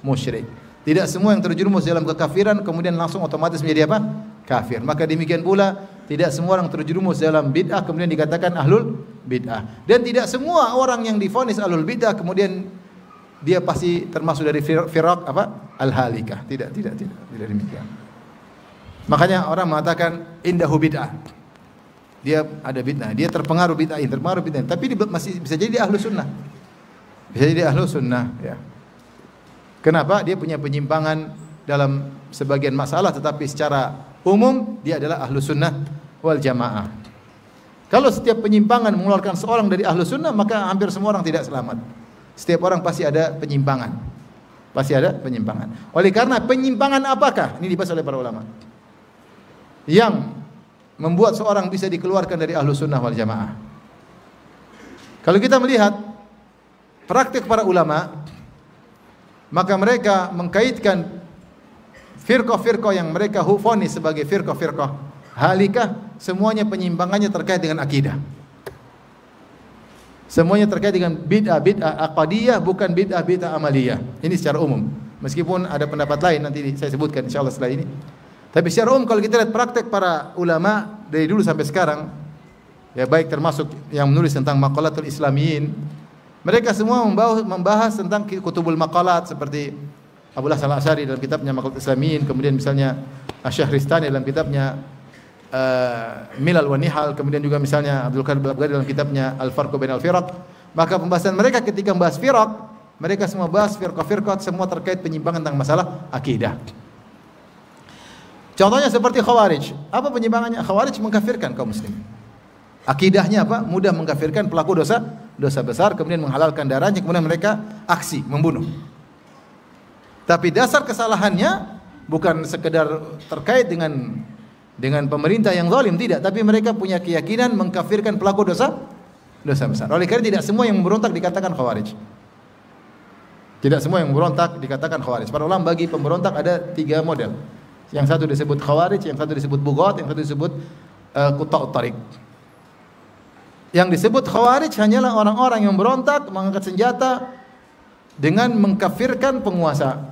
musyrik. Tidak semua yang terjerumus dalam kekafiran kemudian langsung otomatis menjadi apa? Kafir. Maka demikian pula tidak semua orang terjerumus dalam bid'ah kemudian dikatakan ahlul bid'ah. Dan tidak semua orang yang divonis ahlul bid'ah kemudian dia pasti termasuk dari firaq apa? Al-halikah. Tidak demikian. Makanya orang mengatakan indahu bid'ah. Dia ada bid'ah, dia terpengaruh bid'ah, tapi dia masih bisa jadi ahlu sunnah. Bisa jadi ahlu sunnah, ya. Kenapa? Dia punya penyimpangan dalam sebagian masalah, tetapi secara umum dia adalah ahlu sunnah wal jamaah. Kalau setiap penyimpangan mengeluarkan seorang dari ahlu sunnah, maka hampir semua orang tidak selamat. Setiap orang pasti ada penyimpangan. Pasti ada penyimpangan. Oleh karena penyimpangan apakah? Ini dibahas oleh para ulama. Yang membuat seorang bisa dikeluarkan dari ahlu sunnah wal jamaah. Kalau kita melihat praktik para ulama, maka mereka mengkaitkan firqah-firqah yang mereka hufoni sebagai firqah-firqah halikah, semuanya penyimpangannya terkait dengan akidah. Semuanya terkait dengan bid'ah aqadiyah, bukan bid'ah amaliyah. Ini secara umum. Meskipun ada pendapat lain nanti saya sebutkan insyaallah setelah ini. Tapi secara umum kalau kita lihat praktek para ulama dari dulu sampai sekarang, ya baik termasuk yang menulis tentang maqalatul islamiyin, mereka semua membahas tentang kutubul maqalat seperti Abu Hasan al-Asy'ari dalam kitabnya Maqalatul Islamiyin, kemudian misalnya Asy-Syahristani dalam kitabnya Milal wa Nihal, kemudian juga misalnya Abdul Qadir Al-Baghdadi dalam kitabnya Al-Farqu Bainal Firaq. Maka pembahasan mereka ketika membahas firaq, mereka semua bahas firqah-firqah semua terkait penyimpangan tentang masalah akidah. Contohnya seperti Khawarij. Apa penyimpangannya? Khawarij mengkafirkan kaum muslimin. Akidahnya apa? Mudah mengkafirkan pelaku dosa besar, kemudian menghalalkan darahnya, kemudian mereka aksi membunuh. Tapi dasar kesalahannya bukan sekedar terkait dengan pemerintah yang zalim, tidak, tapi mereka punya keyakinan mengkafirkan pelaku dosa besar. Oleh karena tidak semua yang memberontak dikatakan Khawarij. Tidak semua yang memberontak dikatakan Khawarij. Para ulama bagi pemberontak ada 3 model. Yang satu disebut Khawarij, yang satu disebut Bughat, yang satu disebut Qutta'ut Thariq. Yang disebut Khawarij hanyalah orang-orang yang memberontak, mengangkat senjata dengan mengkafirkan penguasa.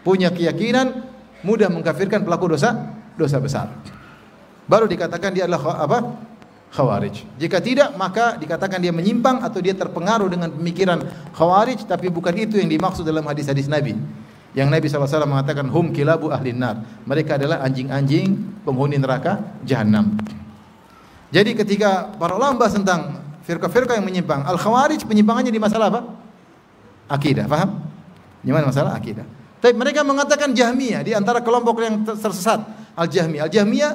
Punya keyakinan mudah mengkafirkan pelaku dosa besar. Baru dikatakan dia adalah apa? Khawarij. Jika tidak, maka dikatakan dia menyimpang atau dia terpengaruh dengan pemikiran Khawarij, tapi bukan itu yang dimaksud dalam hadis-hadis Nabi. Yang Nabi SAW mengatakan hum kilabu ahlin nar. Mereka adalah anjing-anjing penghuni neraka jahanam. Jadi ketika para ulama bahas tentang firqah-firqah yang menyimpang, Al-Khawarij penyimpangannya di masalah apa? Akidah, paham? Di mana masalah akidah? Tapi mereka mengatakan Jahmiyah di antara kelompok yang tersesat, Al-Jahmiyah. Al-Jahmiyah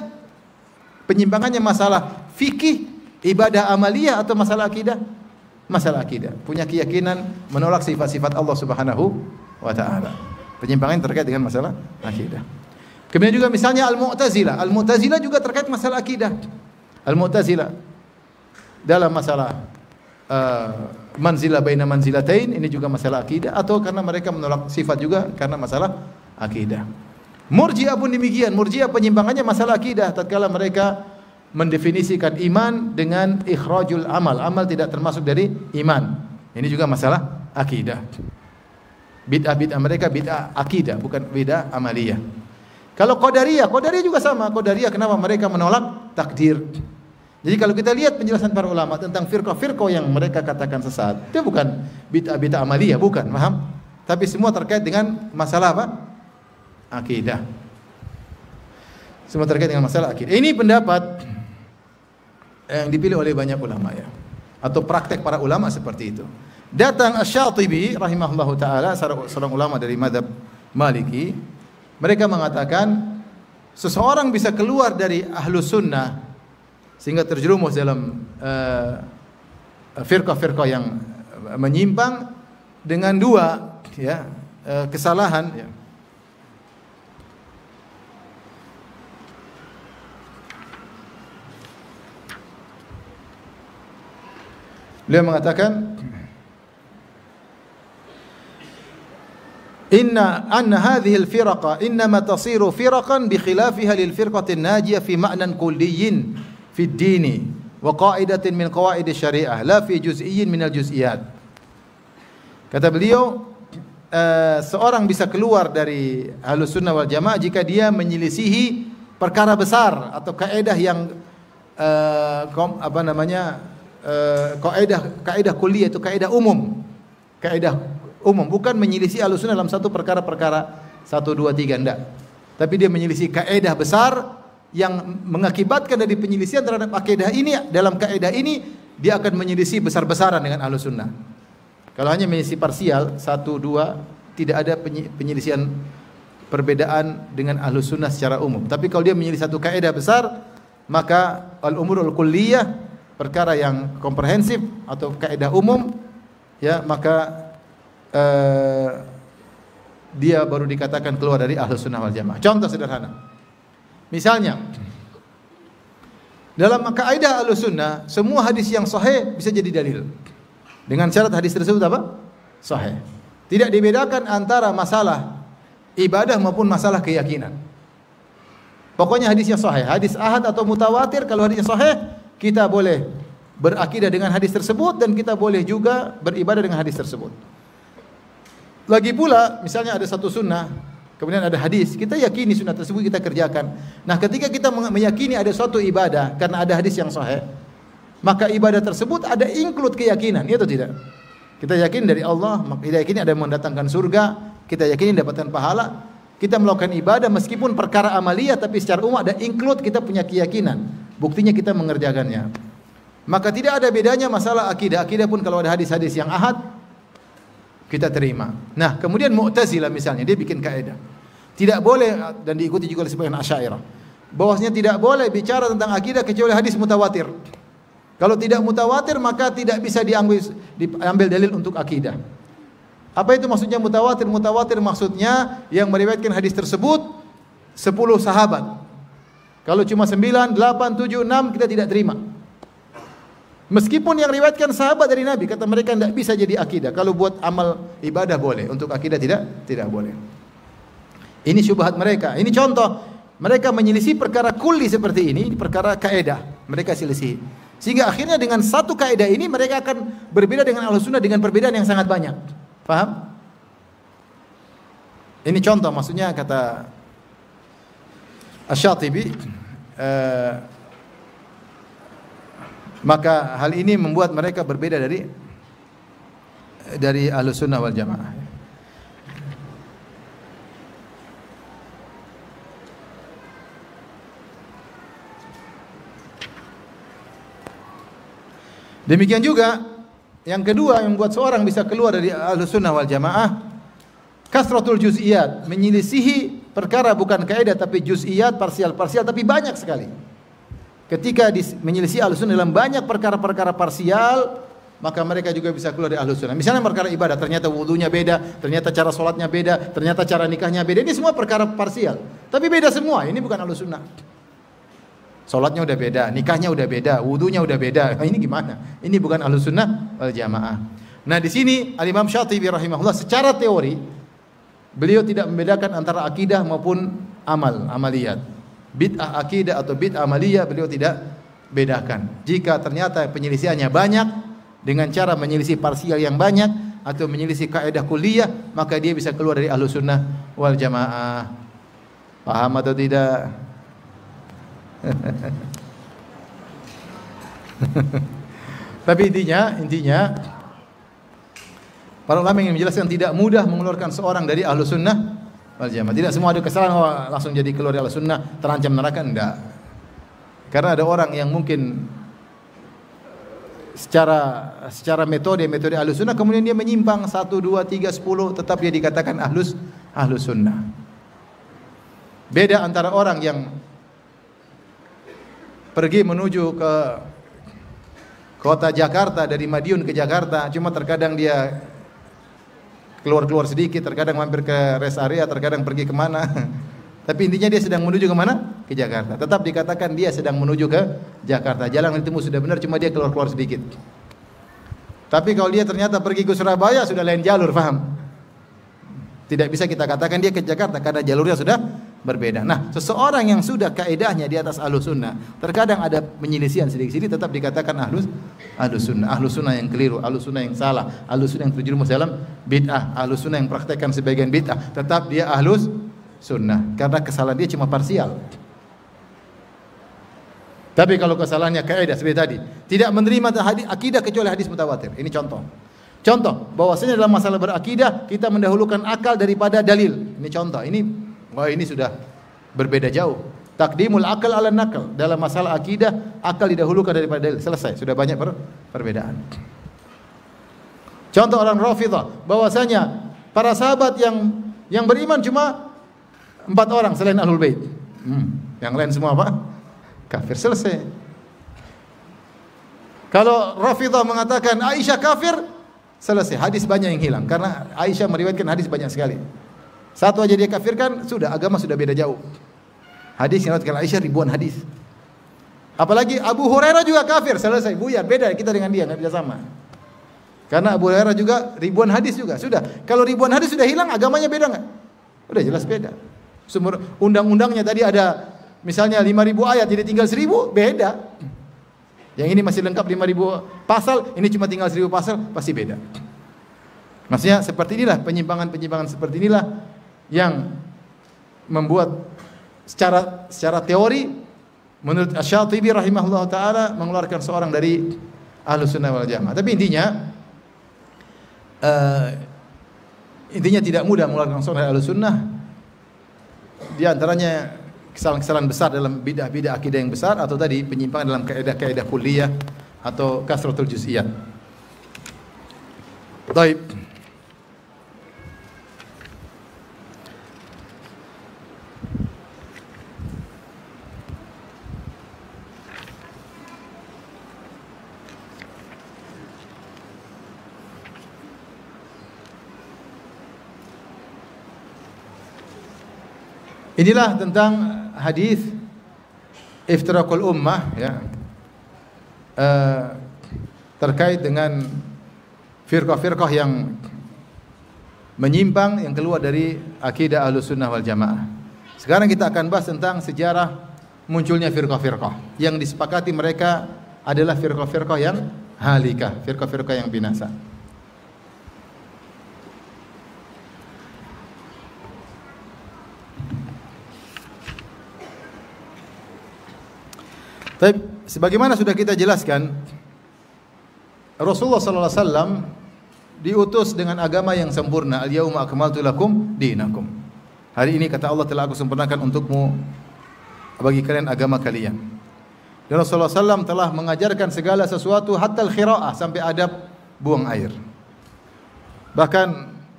penyimpangannya masalah fikih, ibadah amaliyah atau masalah akidah? Masalah akidah. Punya keyakinan menolak sifat-sifat Allah Subhanahu wa taala. Penyimpangan terkait dengan masalah akidah. Kemudian juga misalnya Al-Mu'tazilah. Al-Mu'tazilah juga terkait masalah akidah. Al-Mu'tazilah dalam masalah manzilah baina manzilatain, ini juga masalah akidah, atau karena mereka menolak sifat juga karena masalah akidah. Murji'ah pun demikian. Murji'ah penyimpangannya masalah akidah, tatkala mereka mendefinisikan iman dengan ikhrajul amal. Amal tidak termasuk dari iman. Ini juga masalah akidah. Bid'ah mereka bid'ah akidah, bukan bid'ah amaliyah. Kalau Qadariyah juga sama. Qadariyah kenapa mereka menolak takdir? Jadi kalau kita lihat penjelasan para ulama tentang firqah-firqah yang mereka katakan sesat, itu bukan bid'ah amaliyah, bukan, paham? Tapi semua terkait dengan masalah apa? Akidah. Semua terkait dengan masalah akidah. Ini pendapat yang dipilih oleh banyak ulama ya. Atau praktek para ulama seperti itu. Datang Asy-Syatibi rahimahullahu taala, seorang ulama dari mazhab Maliki, mereka mengatakan seseorang bisa keluar dari Ahlus Sunnah sehingga terjerumus dalam firqah-firqah yang menyimpang dengan 2 ya, kesalahan ya. Beliau mengatakan anna hadhihi al-firaqa innama tasiru firaqan bi khilafiha lil firqati an-najiyah fi ma'nan kulliyyin fi ad-din wa qa'idatin min qawaid asy-syari'ah la fi juz'iyyin min al-juz'iyat. Kata beliau, seorang bisa keluar dari Ahlus Sunnah wal Jamaah jika dia menyelisihi perkara besar atau kaidah yang kaidah kuliah itu kaidah umum. Kaidah umum, bukan menyelisih Ahlus Sunnah dalam satu perkara 1 2 3 enggak. Tapi dia menyelisih kaidah besar yang mengakibatkan dari penyelisihan terhadap kaidah ini, dalam kaidah ini dia akan menyelisih besar-besaran dengan Ahlus Sunnah. Kalau hanya menyelisih parsial 1 2 tidak ada penyelisihan perbedaan dengan Ahlus Sunnah secara umum. Tapi kalau dia menyelisih satu kaidah besar, maka al-umurul kulliyah perkara yang komprehensif atau kaidah umum, ya, maka dia baru dikatakan keluar dari Ahlus Sunnah wal Jamaah. Contoh sederhana. Misalnya, dalam kaidah Ahlus Sunnah, semua hadis yang sahih bisa jadi dalil. Dengan syarat hadis tersebut apa? Sahih. Tidak dibedakan antara masalah ibadah maupun masalah keyakinan. Pokoknya hadis yang sahih, hadis ahad atau mutawatir, kalau hadisnya sahih, kita boleh berakidah dengan hadis tersebut dan kita boleh juga beribadah dengan hadis tersebut. Lagi pula, misalnya ada satu sunnah, kemudian ada hadis, kita yakini sunnah tersebut kita kerjakan. Nah, ketika kita meyakini ada suatu ibadah karena ada hadis yang sahih, maka ibadah tersebut ada include keyakinan, iya atau tidak? Kita yakin dari Allah, kita yakini ada mendatangkan surga, kita yakini dapatkan pahala. Kita melakukan ibadah meskipun perkara amaliyah, tapi secara umum ada include kita punya keyakinan. Buktinya kita mengerjakannya. Maka tidak ada bedanya masalah akidah. Akidah pun kalau ada hadis-hadis yang ahad, kita terima. Nah, kemudian Mu'tazilah misalnya, dia bikin kaidah. Tidak boleh, dan diikuti juga oleh sebagian Asy'ariyah, bahwasanya tidak boleh bicara tentang akidah kecuali hadis mutawatir. Kalau tidak mutawatir, maka tidak bisa diambil dalil untuk akidah. Apa itu maksudnya mutawatir? Mutawatir maksudnya yang meriwayatkan hadis tersebut 10 sahabat. Kalau cuma 9, 8, 7, 6 kita tidak terima. Meskipun yang riwayatkan sahabat dari Nabi, kata mereka tidak bisa jadi akidah. Kalau buat amal ibadah boleh, untuk akidah tidak boleh. Ini syubhat mereka. Ini contoh, mereka menyelisih perkara kulli seperti ini, perkara kaidah. Mereka selisih. Sehingga akhirnya dengan satu kaidah ini mereka akan berbeda dengan Ahlus Sunnah dengan perbedaan yang sangat banyak. Paham? Ini contoh, maksudnya kata Asy-Syatibi, maka hal ini membuat mereka berbeda dari Ahlus Sunnah wal Jamaah. Demikian juga yang kedua yang membuat seorang bisa keluar dari Ahlus Sunnah wal Jamaah, kasratul juz'iyat, menyelisihi perkara bukan kaidah tapi juz'iyat, parsial-parsial, tapi banyak sekali. Ketika menyelisih Ahlus Sunnah dalam banyak perkara-perkara parsial, maka mereka juga bisa keluar dari Ahlus Sunnah. Misalnya perkara ibadah, ternyata wudunya beda, ternyata cara sholatnya beda, ternyata cara nikahnya beda. Ini semua perkara parsial, tapi beda semua. Ini bukan Ahlus Sunnah. Sholatnya udah beda, nikahnya udah beda, wudunya udah beda. Ini gimana? Ini bukan Ahlus Sunnah wal Jamaah. Nah, di sini Al-Imam Syatibi rahimahullah secara teori beliau tidak membedakan antara akidah maupun amaliyat. Bid'ah akidah atau bid'ah amaliyah beliau tidak bedakan. Jika ternyata penyelisihannya banyak dengan cara menyelisih parsial yang banyak atau menyelisih kaidah kulliyah, maka dia bisa keluar dari Ahlus Sunnah wal Jamaah. Paham atau tidak? Tapi intinya para ulama ingin menjelaskan tidak mudah mengeluarkan seorang dari Ahlus Sunnah wal Jamaah. Tidak semua ada kesalahan langsung jadi keluar dari Ahlus Sunnah, terancam neraka, enggak. Karena ada orang yang mungkin secara metode Ahlus Sunnah kemudian dia menyimpang 1, 2, 3, 10, tetap dia dikatakan Ahlus Sunnah. Beda antara orang yang pergi menuju ke kota Jakarta dari Madiun ke Jakarta, cuma terkadang dia keluar sedikit, terkadang mampir ke rest area, terkadang pergi kemana. Tapi intinya dia sedang menuju kemana? Ke Jakarta. Tetap dikatakan dia sedang menuju ke Jakarta. Jalan yang ditemu sudah benar, cuma dia keluar sedikit. Tapi kalau dia ternyata pergi ke Surabaya, sudah lain jalur, paham? Tidak bisa kita katakan dia ke Jakarta karena jalurnya sudah berbeda. Nah, seseorang yang sudah kaidahnya di atas Ahlus Sunnah, terkadang ada penyelisihan sedikit-sedikit, tetap dikatakan Ahlus Sunnah. Ahlus Sunnah yang keliru, Ahlus Sunnah yang salah, Ahlus Sunnah yang terjerumus dalam bid'ah, Ahlus Sunnah yang praktekkan sebagian bid'ah, tetap dia Ahlus Sunnah karena kesalahan dia cuma parsial. Tapi kalau kesalahannya kaidah seperti tadi, tidak menerima akidah kecuali hadis mutawatir. Ini contoh, bahwasanya dalam masalah berakidah kita mendahulukan akal daripada dalil. Ini contoh. Ini sudah berbeda jauh. Takdimul akal ala nakal. Dalam masalah akidah, akal didahulukan daripada dalil. Selesai. Sudah banyak perbedaan. Contoh orang Rafidhah, bahwasanya para sahabat yang beriman cuma 4 orang selain Ahlul Bait. Yang lain semua apa? Kafir. Selesai. Kalau Rafidhah mengatakan Aisyah kafir, selesai, hadis banyak yang hilang karena Aisyah meriwayatkan hadis banyak sekali. Satu aja dia kafirkan, sudah agama sudah beda jauh. Hadis yang diriwayatkan Aisyah ribuan hadis. Apalagi Abu Hurairah juga kafir, selesai, buyar, beda kita dengan dia, enggak bisa sama. Karena Abu Hurairah juga ribuan hadis juga, sudah. Kalau ribuan hadis sudah hilang, agamanya beda enggak? Udah jelas beda. Sumber undang-undangnya tadi ada misalnya 5.000 ayat jadi tinggal 1.000, beda. Yang ini masih lengkap 5.000 pasal, ini cuma tinggal 1.000 pasal, pasti beda. Maksudnya seperti inilah penyimpangan-penyimpangan seperti inilah yang membuat secara teori menurut Asy-Syatibi rahimahullah taala mengeluarkan seorang dari Ahlus Sunnah wal Jamaah. Tapi intinya tidak mudah mengeluarkan seorang dari Ahlus Sunnah. Di antaranya kesalahan-kesalahan besar dalam bidah-bidah akidah yang besar, atau tadi penyimpangan dalam kaidah-kaidah kulliyah atau kasratul juz'iyat. Baik. Inilah tentang hadis iftiraqul ummah, ya, terkait dengan firqah-firqah yang menyimpang, yang keluar dari akidah Ahlus Sunnah wal Jamaah. Sekarang kita akan bahas tentang sejarah munculnya firqah-firqah yang disepakati mereka adalah firqah-firqah yang halikah, firqah-firqah yang binasa. Tapi sebagaimana sudah kita jelaskan, Rasulullah sallallahu alaihi wasallam diutus dengan agama yang sempurna. Al-yauma akmaltu lakum dinakum. Hari ini kata Allah telah aku sempurnakan untukmu bagi kalian agama kalian. Dan Rasulullah SAW telah mengajarkan segala sesuatu hatta al-khira'ah, sampai adab buang air. Bahkan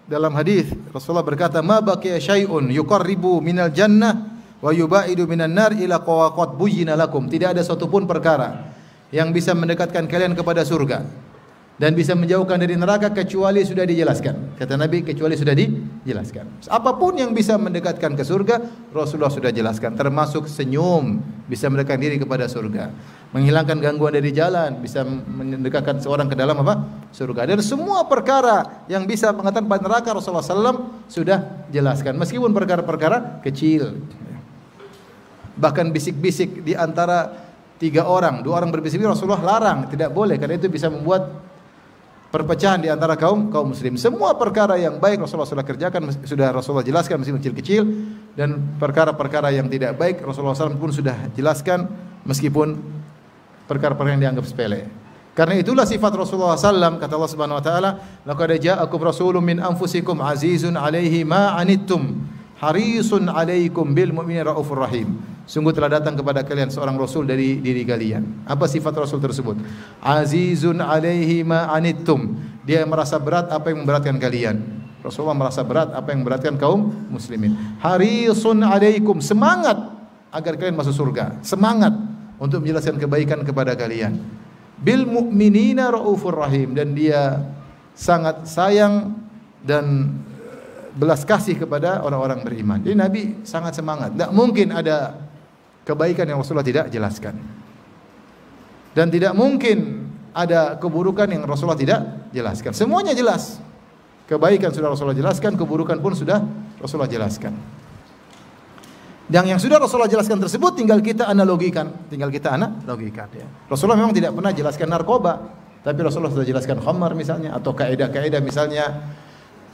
dalam hadis Rasulullah berkata, "Ma baqiya syai'un yuqarribu minal jannah wa yubaidu minan nar ila qawaqat buyyina lakum." Tidak ada satu pun perkara yang bisa mendekatkan kalian kepada surga dan bisa menjauhkan dari neraka kecuali sudah dijelaskan. Kata Nabi, kecuali sudah dijelaskan. Apapun yang bisa mendekatkan ke surga, Rasulullah sudah jelaskan, termasuk senyum bisa mendekatkan diri kepada surga, menghilangkan gangguan dari jalan bisa mendekatkan seorang ke dalam apa? Surga. Dan semua perkara yang bisa mengatakan pada neraka, Rasulullah SAW sudah jelaskan, meskipun perkara-perkara kecil. Bahkan bisik-bisik di antara 3 orang, 2 orang berbisik-bisik, Rasulullah larang, tidak boleh, karena itu bisa membuat perpecahan di antara kaum muslim. Semua perkara yang baik Rasulullah sudah kerjakan, sudah Rasulullah jelaskan meskipun kecil-kecil, dan perkara-perkara yang tidak baik Rasulullah SAW pun sudah jelaskan meskipun perkara-perkara yang dianggap sepele. Karena itulah sifat Rasulullah SAW, kata Allah Subhanahu wa taala, "Laqad ja'akum rasulun min anfusikum azizun 'alaihi ma 'anittum harisun 'alaikum bil mu'minina raufur rahim." Sungguh telah datang kepada kalian seorang rasul dari diri kalian. Apa sifat rasul tersebut? Azizun 'alaihi ma 'anittum. Dia merasa berat apa yang memberatkan kalian. Rasulullah merasa berat apa yang memberatkan kaum muslimin. Harisun 'alaikum, semangat agar kalian masuk surga. Semangat untuk menjelaskan kebaikan kepada kalian. Bil mu'minina raufur rahim, dan dia sangat sayang dan belas kasih kepada orang-orang beriman. Jadi Nabi sangat semangat. Tidak mungkin ada kebaikan yang Rasulullah tidak jelaskan, dan tidak mungkin ada keburukan yang Rasulullah tidak jelaskan. Semuanya jelas. Kebaikan sudah Rasulullah jelaskan, keburukan pun sudah Rasulullah jelaskan. Dan yang sudah Rasulullah jelaskan tersebut tinggal kita analogikan, ya. Rasulullah memang tidak pernah jelaskan narkoba, tapi Rasulullah sudah jelaskan khamar misalnya, atau kaidah-kaidah misalnya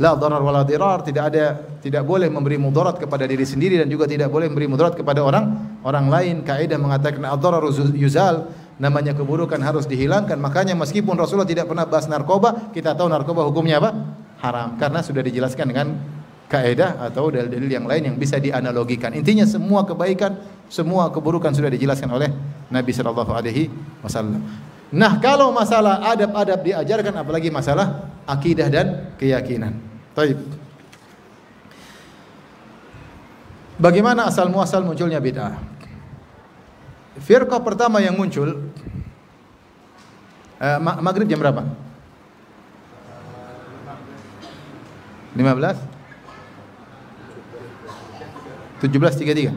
la darar wala dirar, tidak boleh memberi mudarat kepada diri sendiri dan juga tidak boleh memberi mudarat kepada orang lain. Kaidah mengatakan ad-dararu yuzal, namanya keburukan harus dihilangkan. Makanya meskipun Rasulullah tidak pernah bahas narkoba, kita tahu narkoba hukumnya apa? Haram, karena sudah dijelaskan dengan kaidah atau dalil-dalil yang lain yang bisa dianalogikan. Intinya semua kebaikan, semua keburukan sudah dijelaskan oleh Nabi sallallahu alaihi wasallam. Nah, kalau masalah adab-adab diajarkan, apalagi masalah akidah dan keyakinan. Baik. Bagaimana asal muasal munculnya bid'ah? Firqah pertama yang muncul Maghrib jam berapa? 15? 17.33.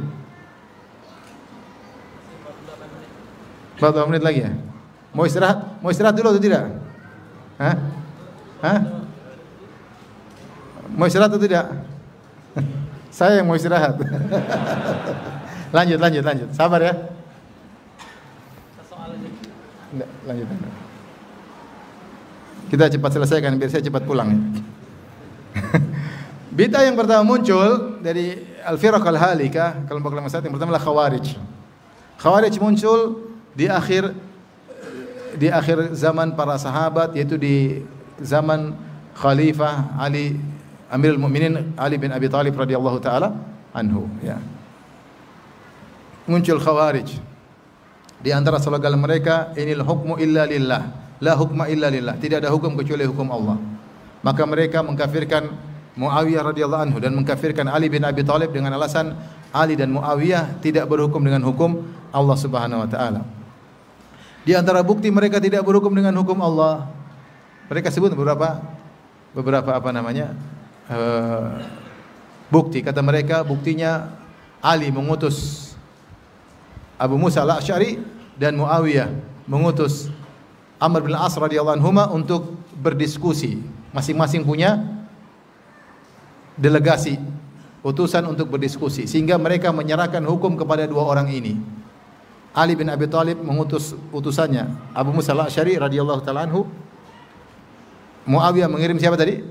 48 menit lagi ya? Mau istirahat? Mau istirahat dulu atau tidak? Hah? Hah? Mau istirahat atau tidak? Saya yang mau istirahat. Lanjut. Sabar ya. Lanjut. Kita cepat selesaikan biar saya cepat pulang ya. Bid'ah yang pertama muncul dari al-firaq al-halikah, kelompok satu yang pertama adalah Khawarij. Khawarij muncul di akhir zaman para sahabat, yaitu di zaman Khalifah Ali Amirul Mukminin Ali bin Abi Thalib radhiyallahu taala anhu ya. Muncul Khawarij. Di antara slogan mereka, inil hukmu illa lillah, la hukma illa lillah. Tidak ada hukum kecuali hukum Allah. Maka mereka mengkafirkan Muawiyah radhiyallahu anhu dan mengkafirkan Ali bin Abi Thalib dengan alasan Ali dan Muawiyah tidak berhukum dengan hukum Allah Subhanahu wa taala. Di antara bukti mereka tidak berhukum dengan hukum Allah, mereka sebut beberapa bukti. Kata mereka, buktinya Ali mengutus Abu Musa al-Asy'ari dan Muawiyah mengutus Amr bin Al-As radhiyallahu anhuma untuk berdiskusi. Masing-masing punya delegasi utusan untuk berdiskusi, sehingga mereka menyerahkan hukum kepada dua orang ini. Ali bin Abi Thalib mengutus utusannya Abu Musa al-Asy'ari radhiyallahu taala anhu. Muawiyah mengirim siapa tadi?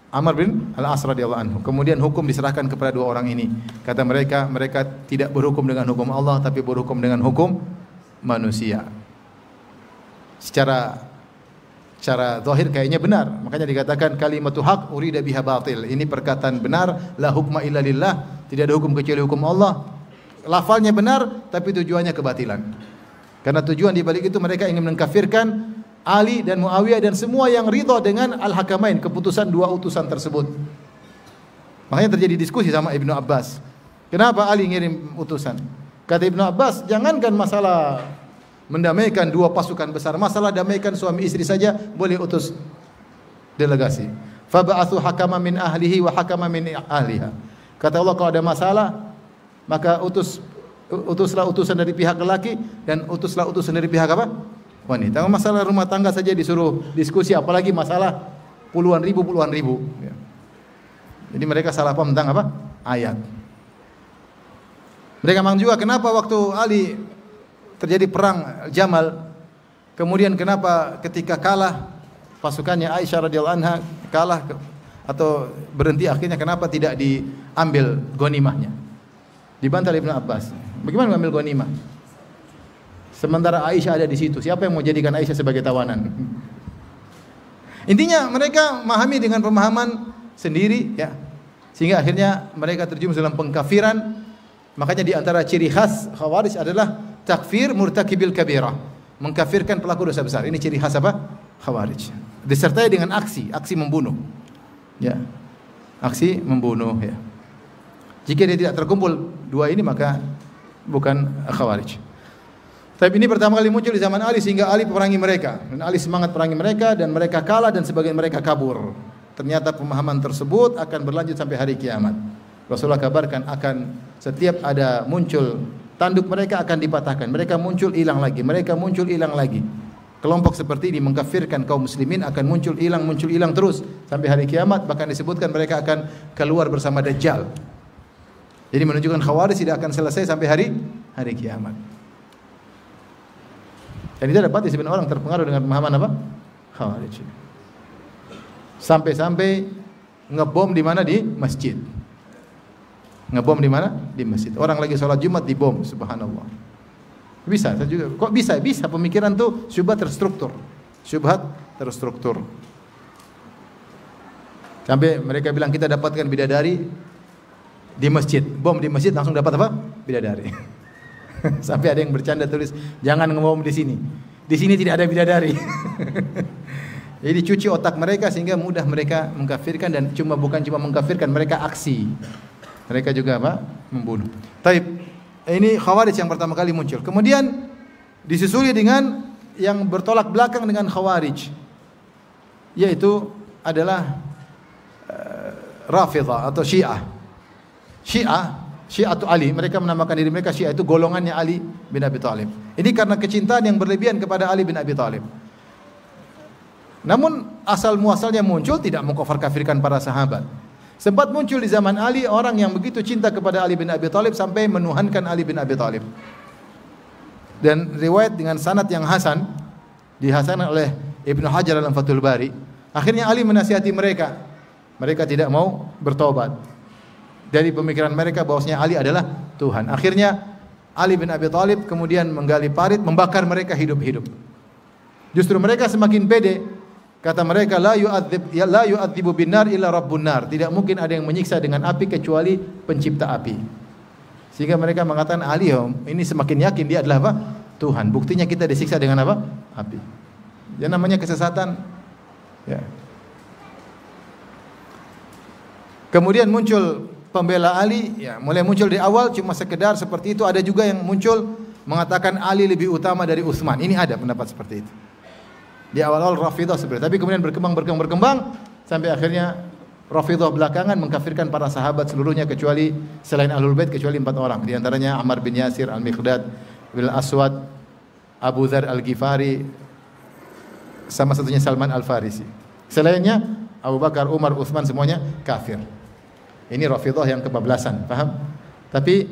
Amr bin Al-As radhiyallahu anhu. Kemudian hukum diserahkan kepada dua orang ini. Kata mereka, mereka tidak berhukum dengan hukum Allah, tapi berhukum dengan hukum manusia. Secara zahir kayaknya benar. Makanya dikatakan kalimatu haq urida biha batil. Ini perkataan benar, la hukma illa lillah, tidak ada hukum kecuali hukum Allah. Lafalnya benar tapi tujuannya kebatilan. Karena tujuan di balik itu mereka ingin mengkafirkan Ali dan Muawiyah dan semua yang ridha dengan al-hakamain, keputusan dua utusan tersebut. Makanya terjadi diskusi sama Ibnu Abbas. Kenapa Ali ngirim utusan? Kata Ibnu Abbas, jangankan masalah mendamaikan dua pasukan besar, masalah damaikan suami istri saja boleh utus delegasi. Fab'athu hakama min ahlihi wa hakama min ahliha. Kata Allah, kalau ada masalah maka utuslah utusan dari pihak lelaki dan utuslah utusan dari pihak apa? Wanita. Masalah rumah tangga saja disuruh diskusi, apalagi masalah puluhan ribu. Ya. Jadi mereka salah paham tentang apa? Ayat. Mereka memang juga kenapa waktu Ali terjadi perang Jamal, kemudian kenapa ketika kalah pasukannya Aisyah radhiyallahu anha kalah atau berhenti akhirnya, kenapa tidak diambil ghanimahnya? Dibantah Ibnu Abbas. Bagaimana mengambil ghanimah? Sementara Aisyah ada di situ. Siapa yang mau jadikan Aisyah sebagai tawanan? Intinya mereka memahami dengan pemahaman sendiri ya. Sehingga akhirnya mereka terjerumus dalam pengkafiran. Makanya di antara ciri khas Khawarij adalah takfir murtakibil kabirah, mengkafirkan pelaku dosa besar. Ini ciri khas apa? Khawarij. Disertai dengan aksi membunuh. Ya. Aksi membunuh ya. Jika dia tidak terkumpul dua ini maka bukan Khawarij. Tapi ini pertama kali muncul di zaman Ali, sehingga Ali perangi mereka. Dan Ali semangat perangi mereka dan mereka kalah dan sebagian mereka kabur. Ternyata pemahaman tersebut akan berlanjut sampai hari kiamat. Rasulullah kabarkan akan setiap ada muncul tanduk mereka akan dipatahkan. Mereka muncul hilang lagi, mereka muncul hilang lagi. Kelompok seperti ini mengkafirkan kaum muslimin akan muncul hilang terus sampai hari kiamat. Bahkan disebutkan mereka akan keluar bersama Dajjal. Jadi menunjukkan Khawarij tidak akan selesai sampai hari kiamat. Dan itu dapat sebagian orang terpengaruh dengan pemahaman apa? Khawarij. Sampai-sampai ngebom di mana? Di masjid. Ngebom di mana? Di masjid. Orang lagi sholat Jumat dibom, subhanallah. Bisa, saya juga. Kok bisa? Bisa. Pemikiran tuh syubhat terstruktur. Sampai mereka bilang kita dapatkan bidadari di masjid. Bom di masjid langsung dapat apa? Bidadari. Sampai ada yang bercanda tulis, jangan ngebom di sini. Di sini tidak ada bidadari. Jadi cuci otak mereka sehingga mudah mereka mengkafirkan, dan bukan cuma mengkafirkan, mereka aksi. Mereka juga apa? Membunuh. Taib. Ini Khawarij yang pertama kali muncul. Kemudian disusuli dengan yang bertolak belakang dengan Khawarij, yaitu adalah Rafidhah atau Syiah. Syiatu Ali, mereka menamakan diri mereka Syiah, itu golongannya Ali bin Abi Thalib. Ini karena kecintaan yang berlebihan kepada Ali bin Abi Thalib. Namun asal muasalnya muncul tidak mengkafir-kafirkan para sahabat. Sempat muncul di zaman Ali orang yang begitu cinta kepada Ali bin Abi Thalib sampai menuhankan Ali bin Abi Thalib. Dan riwayat dengan sanad yang hasan, dihasankan oleh Ibnu Hajar dalam Fathul Bari. Akhirnya Ali menasihati mereka. Mereka tidak mau bertobat. Dari pemikiran mereka bahwasanya Ali adalah Tuhan. Akhirnya Ali bin Abi Thalib kemudian menggali parit, membakar mereka hidup-hidup. Justru mereka semakin pede. Kata mereka, la yu'adzibu binnar illa rabbun nar. Tidak mungkin ada yang menyiksa dengan api kecuali pencipta api. Sehingga mereka mengatakan, Ali ini semakin yakin dia adalah apa? Tuhan. Buktinya kita disiksa dengan apa? Api. Yang namanya kesesatan. Ya. Kemudian muncul pembela Ali, ya, mulai muncul di awal cuma sekedar seperti itu. Ada juga yang muncul mengatakan Ali lebih utama dari Utsman. Ini ada pendapat seperti itu. Di awal-awal Rafidhah seperti itu, tapi kemudian berkembang sampai akhirnya Rafidhah belakangan mengkafirkan para sahabat seluruhnya kecuali selain Ahlul Bait kecuali 4 orang. Di antaranya Ammar bin Yasir, Al-Miqdad bin Aswad, Abu Dzar Al-Ghifari, sama satunya Salman Al-Farisi. Selainnya Abu Bakar, Umar, Utsman semuanya kafir. Ini Rafidhah yang kebablasan, paham? Tapi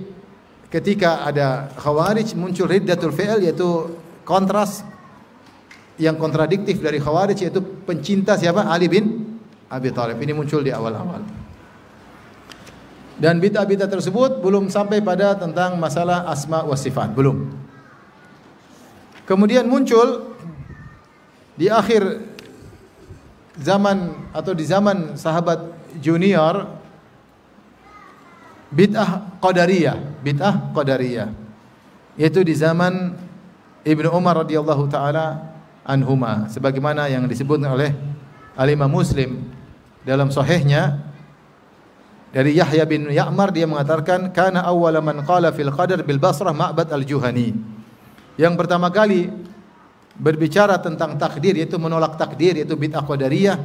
ketika ada Khawarij muncul riddatul fi'l, yaitu kontras yang kontradiktif dari Khawarij, yaitu pencinta siapa? Ali bin Abi Thalib. Ini muncul di awal-awal. Dan bid'ah-bid'ah tersebut belum sampai pada tentang masalah asma wa sifat, belum. Kemudian muncul di akhir zaman atau di zaman sahabat junior bid'ah qadariyah, yaitu di zaman Ibnu Umar radhiyallahu taala anhuma, sebagaimana yang disebutkan oleh Al-Imam Muslim dalam sahihnya dari Yahya bin Ya'mar, dia mengatakan kana awwala man qala fil qadar bil Basrah Ma'bad al-Juhani. Yang pertama kali berbicara tentang takdir, yaitu menolak takdir, yaitu bid'ah qadariyah,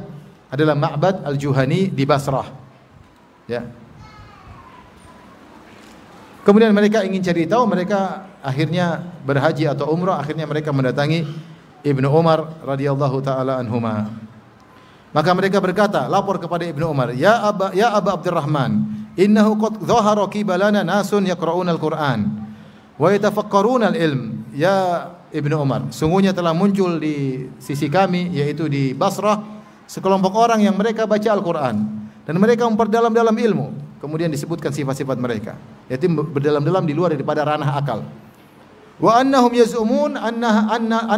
adalah Ma'bad al-Juhani di Basrah. Ya. Kemudian mereka ingin cari tahu, mereka akhirnya berhaji atau umrah, akhirnya mereka mendatangi Ibnu Umar radhiyallahu taala anhuma. Maka mereka berkata, lapor kepada Ibnu Umar, ya Aba Abdurrahman, innahu qad dhahara qibalana nasun yaqra'una al-Qur'an wa yatafakkaruna al-ilm. Ya Ibnu Umar, sungguhnya telah muncul di sisi kami, yaitu di Basrah, sekelompok orang yang mereka baca Al-Qur'an dan mereka memperdalam-dalam ilmu. Kemudian disebutkan sifat-sifat mereka, yaitu berdalam-dalam di luar daripada ranah akal. Wa annahum yaz'umun an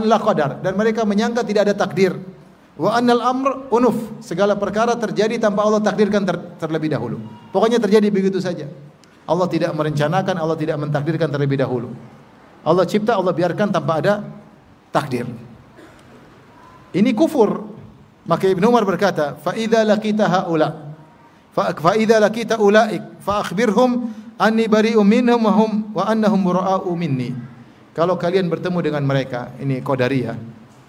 la qadar, dan mereka menyangka tidak ada takdir. Wa annal amr unuf, segala perkara terjadi tanpa Allah takdirkan terlebih dahulu. Pokoknya terjadi begitu saja. Allah tidak merencanakan, Allah tidak mentakdirkan terlebih dahulu. Allah cipta, Allah biarkan tanpa ada takdir. Ini kufur. Maka Ibnu Umar berkata, fa idza laqita haula fa idza laqita ulaik fa akhbirhum anni bari'um minhum wa annahum bura'u minni. Kalau kalian bertemu dengan mereka, ini qadariyah,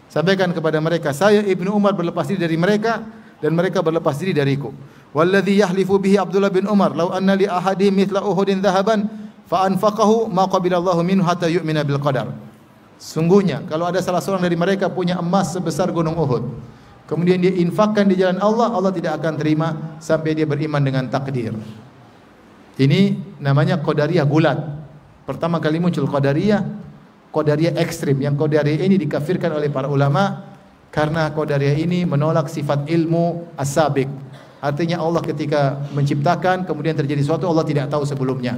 sampaikan kepada mereka, saya Ibnu Umar berlepas diri dari mereka dan mereka berlepas diri dariku. Walladzi yahlifu bihi Abdullah bin Umar, law anna li ahadin mithla Uhudin dhahaban fa anfaqahu ma qabilallahu minhu hatta yu'mina bil qadar. Sungguhnya kalau ada salah seorang dari mereka punya emas sebesar gunung Uhud, kemudian dia infakkan di jalan Allah, Allah tidak akan terima sampai dia beriman dengan takdir. Ini namanya qadariyah gulat. Pertama kali muncul qadariyah ekstrim. Yang qadariyah ini dikafirkan oleh para ulama karena qadariyah ini menolak sifat ilmu as-sabiq. Artinya Allah ketika menciptakan kemudian terjadi sesuatu, Allah tidak tahu sebelumnya.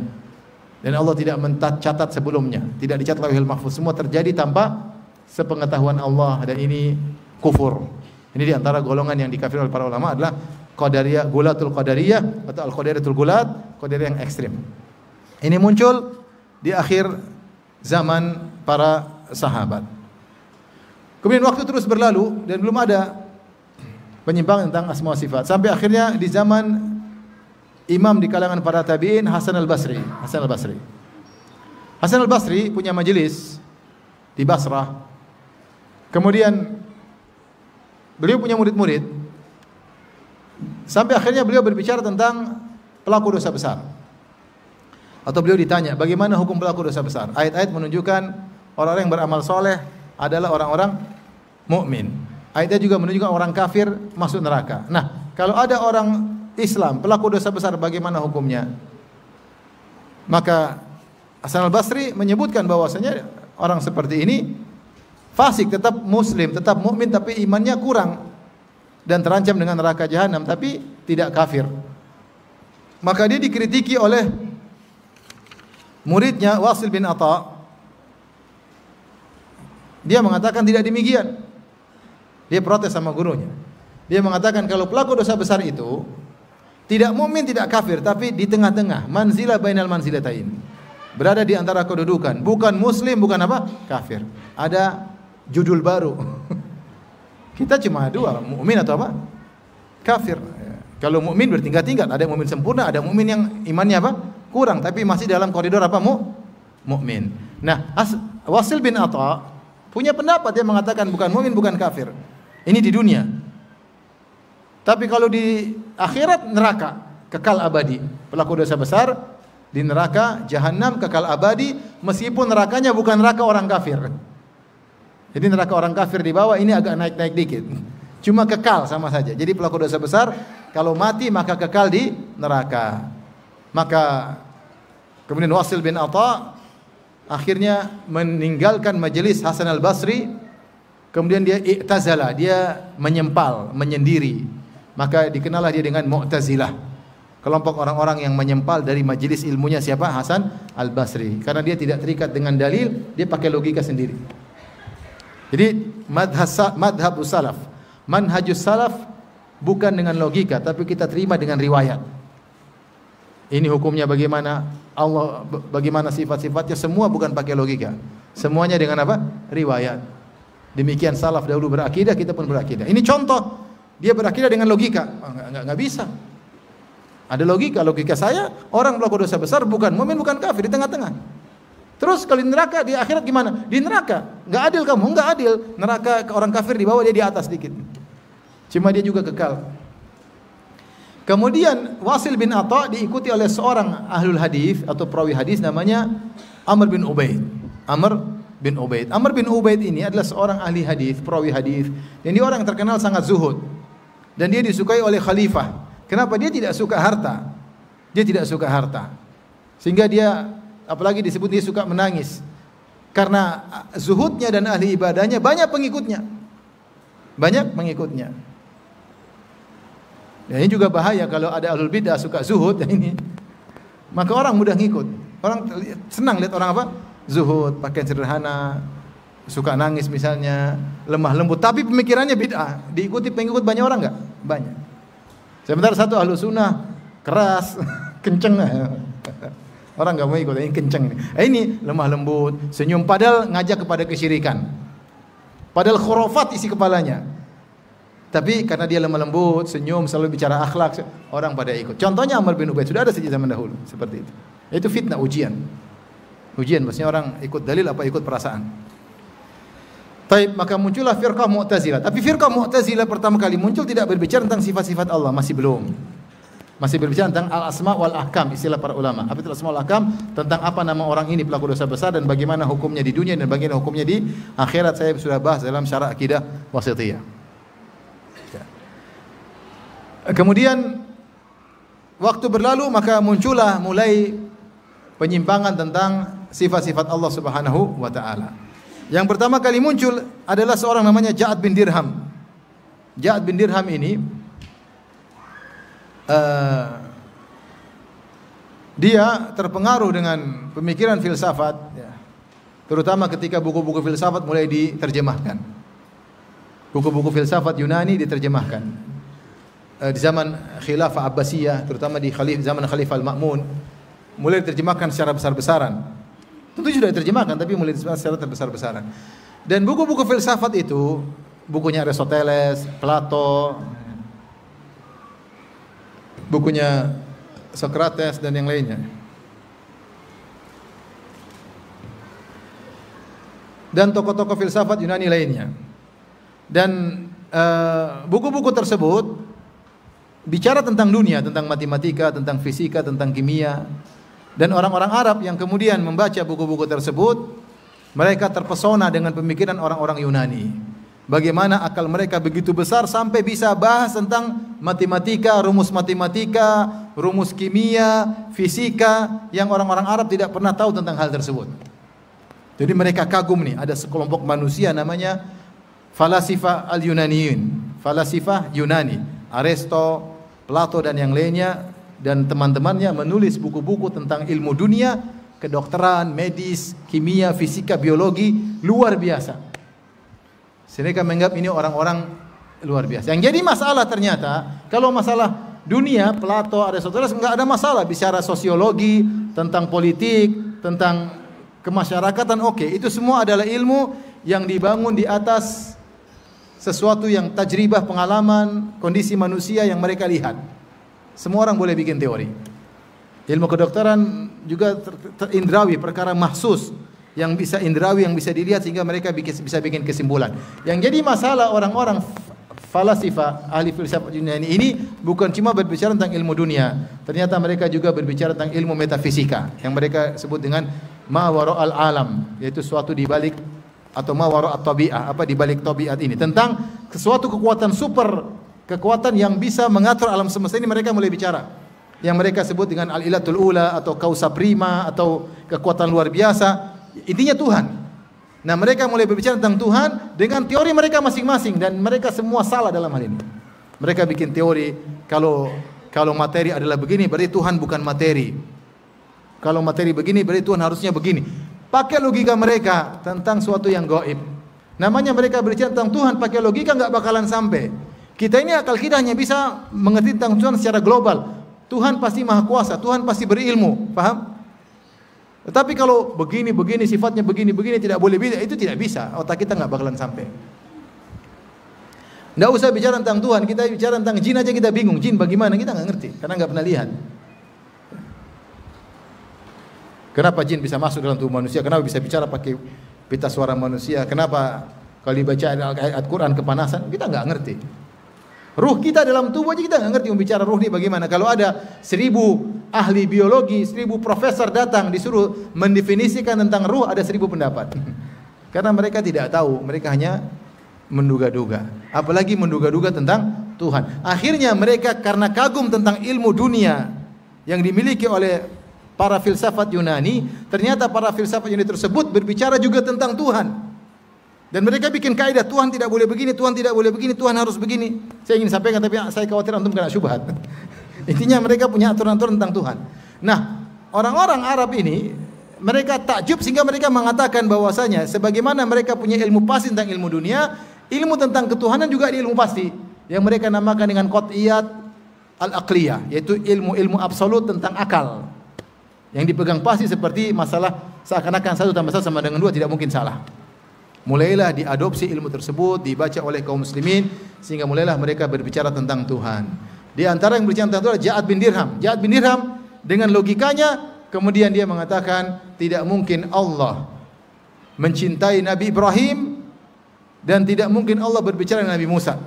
Dan Allah tidak mencatat sebelumnya. Tidak dicatat lauhul mahfuz. Semua terjadi tanpa sepengetahuan Allah, dan ini kufur. Ini di antara golongan yang dikafirkan oleh para ulama adalah qadariyah, gulatul qadariyah atau al-qadariyatul gulat, qadariyah yang ekstrim. Ini muncul di akhir zaman para sahabat. Kemudian waktu terus berlalu dan belum ada penyimpangan tentang asma wa sifat, sampai akhirnya di zaman imam di kalangan para tabi'in, Hasan al-Basri. Hasan al-Basri punya majelis di Basrah Kemudian beliau punya murid-murid, sampai akhirnya beliau berbicara tentang pelaku dosa besar. Atau beliau ditanya, bagaimana hukum pelaku dosa besar? Ayat-ayat menunjukkan orang-orang yang beramal soleh adalah orang-orang mukmin. Ayatnya juga menunjukkan orang kafir masuk neraka. Nah, kalau ada orang Islam pelaku dosa besar, bagaimana hukumnya? Maka Hasan al-Basri menyebutkan bahwasanya orang seperti ini fasik, tetap muslim, tetap mukmin, tapi imannya kurang dan terancam dengan neraka jahanam, tapi tidak kafir. Maka dia dikritiki oleh muridnya Wasil bin Atha. Dia mengatakan tidak demikian. Dia protes sama gurunya. Dia mengatakan kalau pelaku dosa besar itu tidak mukmin, tidak kafir, tapi di tengah-tengah, manzilah bainal manzilatain. Berada di antara kedudukan, bukan muslim, bukan apa? Kafir. Ada judul baru. Kita cuma dua, mukmin atau apa? Kafir. Kalau mukmin bertingkat-tingkat, ada mukmin sempurna, ada mukmin yang imannya apa? Kurang, tapi masih dalam koridor apa? Mukmin. Nah, Wasil bin Atha punya pendapat, dia mengatakan bukan mukmin, bukan kafir. Ini di dunia. Tapi kalau di akhirat neraka, kekal abadi. Pelaku dosa besar di neraka jahanam kekal abadi, meskipun nerakanya bukan neraka orang kafir. Jadi neraka orang kafir di bawah, ini agak naik-naik dikit. Cuma kekal sama saja. Jadi pelaku dosa besar kalau mati maka kekal di neraka. Maka kemudian Wasil bin Atha akhirnya meninggalkan majelis Hasan al-Basri. Kemudian dia i'tazala, dia menyempal, menyendiri. Maka dikenallah dia dengan Mu'tazilah. Kelompok orang-orang yang menyempal dari majelis ilmunya siapa? Hasan al-Basri. Karena dia tidak terikat dengan dalil, dia pakai logika sendiri. Jadi madhabus salaf, manhajus salaf bukan dengan logika, tapi kita terima dengan riwayat. Ini hukumnya bagaimana, Allah bagaimana sifat-sifatnya, semua bukan pakai logika. Semuanya dengan apa? Riwayat. Demikian salaf dahulu berakidah, kita pun berakidah. Ini contoh, dia berakidah dengan logika. Enggak bisa. Ada logika saya, orang pelaku dosa besar bukan mukmin, bukan kafir, di tengah-tengah. Terus kalau di neraka, di akhirat gimana? Di neraka, enggak adil kamu, enggak adil. Neraka orang kafir di bawah, dia di atas sedikit. Cuma dia juga kekal. Kemudian Wasil bin Atha diikuti oleh seorang ahlul hadis atau perawi hadis namanya Amr bin Ubaid. Amr bin Ubaid ini adalah seorang ahli hadis, perawi hadis. Dan dia orang yang terkenal sangat zuhud. Dan dia disukai oleh khalifah. Kenapa? Dia tidak suka harta. Dia tidak suka harta. Sehingga dia, apalagi disebut dia suka menangis. Karena zuhudnya dan ahli ibadahnya banyak pengikutnya. Banyak pengikutnya. Ya, ini juga bahaya kalau ada ahlul bidah suka zuhud ini. Maka orang mudah ngikut. Orang senang lihat orang apa? Zuhud, pakaian sederhana, suka nangis misalnya, lemah lembut, tapi pemikirannya bid'ah. Diikuti pengikut banyak orang enggak? Banyak. Sementara satu ahlu sunnah keras, kenceng. Orang enggak mau ikut, ini kenceng. Ini lemah lembut, senyum, padahal ngajak kepada kesyirikan. Padahal khurafat isi kepalanya. Tapi karena dia lemah lembut, senyum, selalu bicara akhlak, orang pada ikut. Contohnya Amr bin Ubaid, sudah ada sejak zaman dahulu seperti itu. Itu fitnah, ujian. Ujian, maksudnya orang ikut dalil apa ikut perasaan. Taib, maka muncullah firqah Mu'tazilah. Tapi firqah Mu'tazilah pertama kali muncul tidak berbicara tentang sifat-sifat Allah, masih belum. Masih berbicara tentang al-asma wal ahkam, istilah para ulama. Apa itu al-asma wal ahkam? Tentang apa nama orang ini pelaku dosa besar dan bagaimana hukumnya di dunia dan bagaimana hukumnya di akhirat. Saya sudah bahas dalam syarah akidah wasithiyah. Kemudian waktu berlalu maka muncullah mulai penyimpangan tentang sifat-sifat Allah Subhanahu wa taala. Yang pertama kali muncul adalah seorang namanya Ja'ad bin Dirham. Ja'ad bin Dirham ini dia terpengaruh dengan pemikiran filsafat, ya, terutama ketika buku-buku filsafat mulai diterjemahkan. Buku-buku filsafat Yunani diterjemahkan. Di zaman Khilafah Abbasiyah, terutama di zaman Khalifah Al-Ma'mun, mulai diterjemahkan secara besar-besaran. Tentu sudah diterjemahkan, tapi mulai diterjemahkan secara terbesar-besaran. Dan buku-buku filsafat itu, bukunya Aristoteles, Plato, bukunya Socrates dan yang lainnya. Dan tokoh-tokoh filsafat Yunani lainnya. Dan buku-buku tersebut bicara tentang dunia, tentang matematika, tentang fisika, tentang kimia. Dan orang-orang Arab yang kemudian membaca buku-buku tersebut, mereka terpesona dengan pemikiran orang-orang Yunani. Bagaimana akal mereka begitu besar sampai bisa bahas tentang matematika, rumus kimia, fisika yang orang-orang Arab tidak pernah tahu tentang hal tersebut. Jadi mereka kagum nih, ada sekelompok manusia namanya falasifah al-Yunaniyin, falasifah Yunani, Aristo, Plato dan yang lainnya, dan teman-temannya menulis buku-buku tentang ilmu dunia, kedokteran, medis, kimia, fisika, biologi, luar biasa. Mereka menganggap ini orang-orang luar biasa. Yang jadi masalah ternyata, kalau masalah dunia, Plato, Aristoteles enggak ada masalah. Bicara sosiologi, tentang politik, tentang kemasyarakatan, oke. Itu semua adalah ilmu yang dibangun di atas sesuatu yang tajribah, pengalaman, kondisi manusia yang mereka lihat. Semua orang boleh bikin teori. Ilmu kedokteran juga indrawi, perkara mahsus, yang bisa indrawi, yang bisa dilihat sehingga mereka bisa bikin kesimpulan. Yang jadi masalah orang-orang falasifah, ahli filsafat Yunani ini bukan cuma berbicara tentang ilmu dunia. Ternyata mereka juga berbicara tentang ilmu metafisika yang mereka sebut dengan ma wara'al alam, yaitu suatu di balik atau ma wara'at tabi'ah, apa di balik tabiat ini, tentang sesuatu kekuatan super, kekuatan yang bisa mengatur alam semesta ini mereka mulai bicara. Yang mereka sebut dengan al-ilatul ula atau causa prima atau kekuatan luar biasa. Intinya Tuhan. Nah, mereka mulai berbicara tentang Tuhan dengan teori mereka masing-masing dan mereka semua salah dalam hal ini. Mereka bikin teori kalau materi adalah begini berarti Tuhan bukan materi. Kalau materi begini berarti Tuhan harusnya begini. Pakai logika mereka tentang suatu yang gaib. Namanya mereka berbicara tentang Tuhan pakai logika enggak bakalan sampai. Kita ini akal kita hanya bisa mengerti tentang Tuhan secara global. Tuhan pasti maha kuasa, Tuhan pasti berilmu, paham? Tetapi kalau begini sifatnya begini tidak boleh beda, itu tidak bisa. Otak kita nggak bakalan sampai. Nggak usah bicara tentang Tuhan, kita bicara tentang jin aja kita bingung. Jin bagaimana kita nggak ngerti karena nggak pernah lihat. Kenapa jin bisa masuk dalam tubuh manusia? Kenapa bisa bicara pakai pita suara manusia? Kenapa kalau dibaca ayat Quran kepanasan? Kita nggak ngerti. Ruh kita dalam tubuh aja kita nggak ngerti membicara ruh ini bagaimana. Kalau ada 1000 ahli biologi, 1000 profesor datang disuruh mendefinisikan tentang ruh, ada 1000 pendapat. Karena mereka tidak tahu, mereka hanya menduga-duga. Apalagi menduga-duga tentang Tuhan. Akhirnya mereka karena kagum tentang ilmu dunia yang dimiliki oleh para filsafat Yunani, ternyata para filsafat Yunani tersebut berbicara juga tentang Tuhan. Dan mereka bikin kaidah Tuhan tidak boleh begini, Tuhan tidak boleh begini, Tuhan harus begini. Saya ingin sampaikan tapi saya khawatir antum kena syubhat. Intinya mereka punya aturan-aturan tentang Tuhan. Nah, orang-orang Arab ini mereka takjub sehingga mereka mengatakan bahwasanya sebagaimana mereka punya ilmu pasti tentang ilmu dunia, ilmu tentang ketuhanan juga ada ilmu pasti yang mereka namakan dengan qat'iyat al-aqliyah, yaitu ilmu-ilmu absolut tentang akal. Yang dipegang pasti seperti masalah seakan-akan 1 tambah 1 sama dengan 2 tidak mungkin salah. Mulailah diadopsi ilmu tersebut, dibaca oleh kaum muslimin sehingga mulailah mereka berbicara tentang Tuhan. Di antara yang berbicara tentang Tuhan Ja'ad bin Dirham. Ja'ad bin Dirham dengan logikanya kemudian dia mengatakan tidak mungkin Allah mencintai Nabi Ibrahim dan tidak mungkin Allah berbicara dengan Nabi Musa.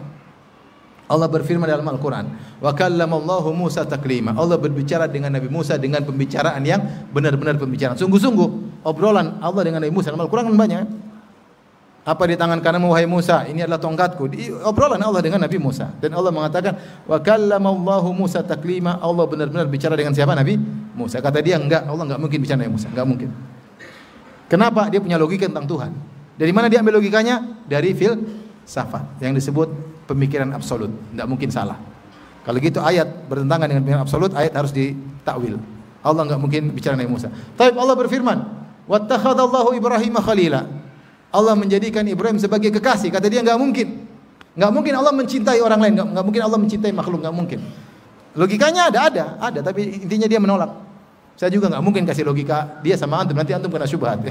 Allah berfirman dalam Al-Quran, wa kallamallahu Musa taklima. Allah berbicara dengan Nabi Musa dengan pembicaraan yang benar-benar pembicaraan sungguh-sungguh. Obrolan Allah dengan Nabi Musa dalam Al-Quran kan banyak. Apa di tangan kananmu wahai Musa? Ini adalah tongkatku. Obrolan Allah dengan Nabi Musa. Dan Allah mengatakan, wa kallamallahu Musa taklima. Allah benar-benar bicara dengan siapa? Nabi Musa. Kata dia enggak, Allah enggak mungkin bicara dengan Musa, enggak mungkin. Kenapa? Dia punya logika tentang Tuhan. Dari mana dia ambil logikanya? Dari filsafat yang disebut pemikiran absolut. Enggak mungkin salah. Kalau gitu ayat bertentangan dengan pemikiran absolut, ayat harus ditakwil. Allah enggak mungkin bicara dengan Musa. Tapi Allah berfirman, wattakhadallahu Ibrahim khalila. Allah menjadikan Ibrahim sebagai kekasih. Kata dia enggak mungkin. Enggak mungkin Allah mencintai orang lain, enggak mungkin Allah mencintai makhluk, enggak mungkin. Logikanya ada, tapi intinya dia menolak. Saya juga enggak mungkin kasih logika dia sama antum, nanti antum kena syubhat.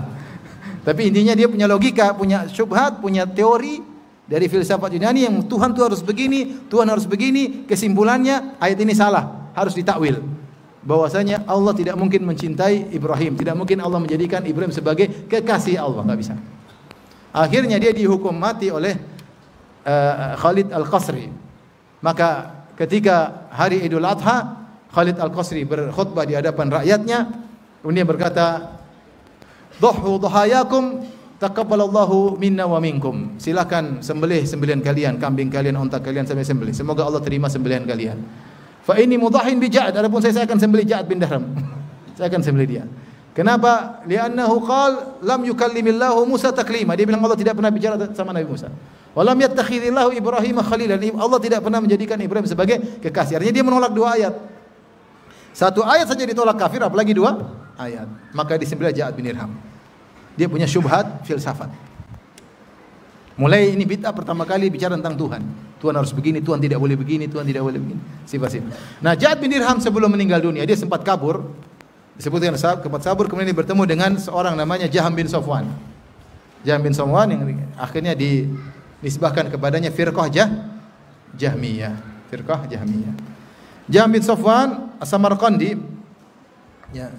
Tapi intinya dia punya logika, punya syubhat, punya teori dari filsafat Yunani yang Tuhan itu harus begini, Tuhan harus begini. Kesimpulannya ayat ini salah, harus ditakwil. Bahwasanya Allah tidak mungkin mencintai Ibrahim, tidak mungkin Allah menjadikan Ibrahim sebagai kekasih Allah, enggak bisa. Akhirnya dia dihukum mati oleh Khalid Al-Qasri. Maka ketika hari Idul Adha, Khalid Al-Qasri berkhutbah di hadapan rakyatnya, kemudian berkata, "Dhuhu dhuhayakum taqabbalallahu minna wa minkum." Silakan sembelih sembelihan kalian, kambing kalian, unta kalian sampai sembelih. Semoga Allah terima sembelihan kalian. Fa inni mudhahin bi Ja'ad, adapun saya akan sembelih Ja'ad bin Dirham. Saya akan sembelih dia. Kenapa? Li'annahu qala lam yukallimillahu Musa taklima. Dia bilang Allah tidak pernah bicara sama Nabi Musa. Wa lam yattakhidillahu Ibrahim khalilan. Allah tidak pernah menjadikan Ibrahim sebagai kekasih. Artinya dia menolak dua ayat. Satu ayat saja ditolak kafir, apalagi dua ayat. Maka disembelih Ja'ad bin Dirham. Dia punya syubhat filsafat. Mulai ini bid'ah pertama kali bicara tentang Tuhan. Tuhan harus begini, Tuhan tidak boleh begini, Tuhan tidak boleh begini. Sifat-sifat. Nah, Ja'ad bin Dirham sebelum meninggal dunia, dia sempat kabur. Disebutkan sempat kabur, kemudian dia bertemu dengan seorang namanya Jaham bin Safwan. Jaham bin Safwan yang akhirnya dinisbahkan kepadanya firqah Jahmiyah. Firqah Jahmiyah. Jaham bin Safwan Samarqandi, ya,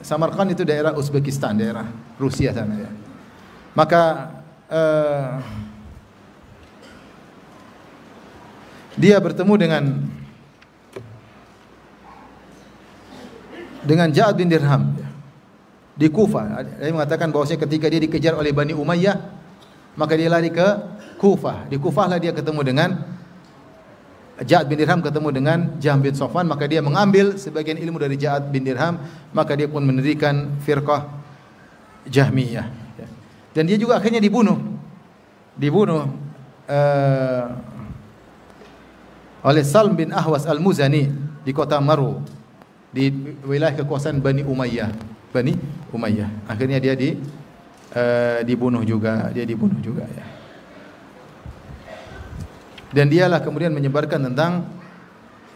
Samarkand itu daerah Uzbekistan, daerah Rusia sana ya. Maka dia bertemu dengan Ja'ad bin Dirham di Kufah. Dia mengatakan bahwasanya ketika dia dikejar oleh Bani Umayyah, maka dia lari ke Kufah. Di Kufah lah dia ketemu dengan Ja'ad bin Dirham, ketemu dengan Jaham bin Safwan, maka dia mengambil sebagian ilmu dari Ja'ad bin Dirham, maka dia pun mendirikan firqah Jahmiyah. Dan dia juga akhirnya dibunuh oleh Salm bin Ahwas Al-Muzani di kota Maru, di wilayah kekuasaan Bani Umayyah. Akhirnya dia dibunuh juga ya. Dan dialah kemudian menyebarkan tentang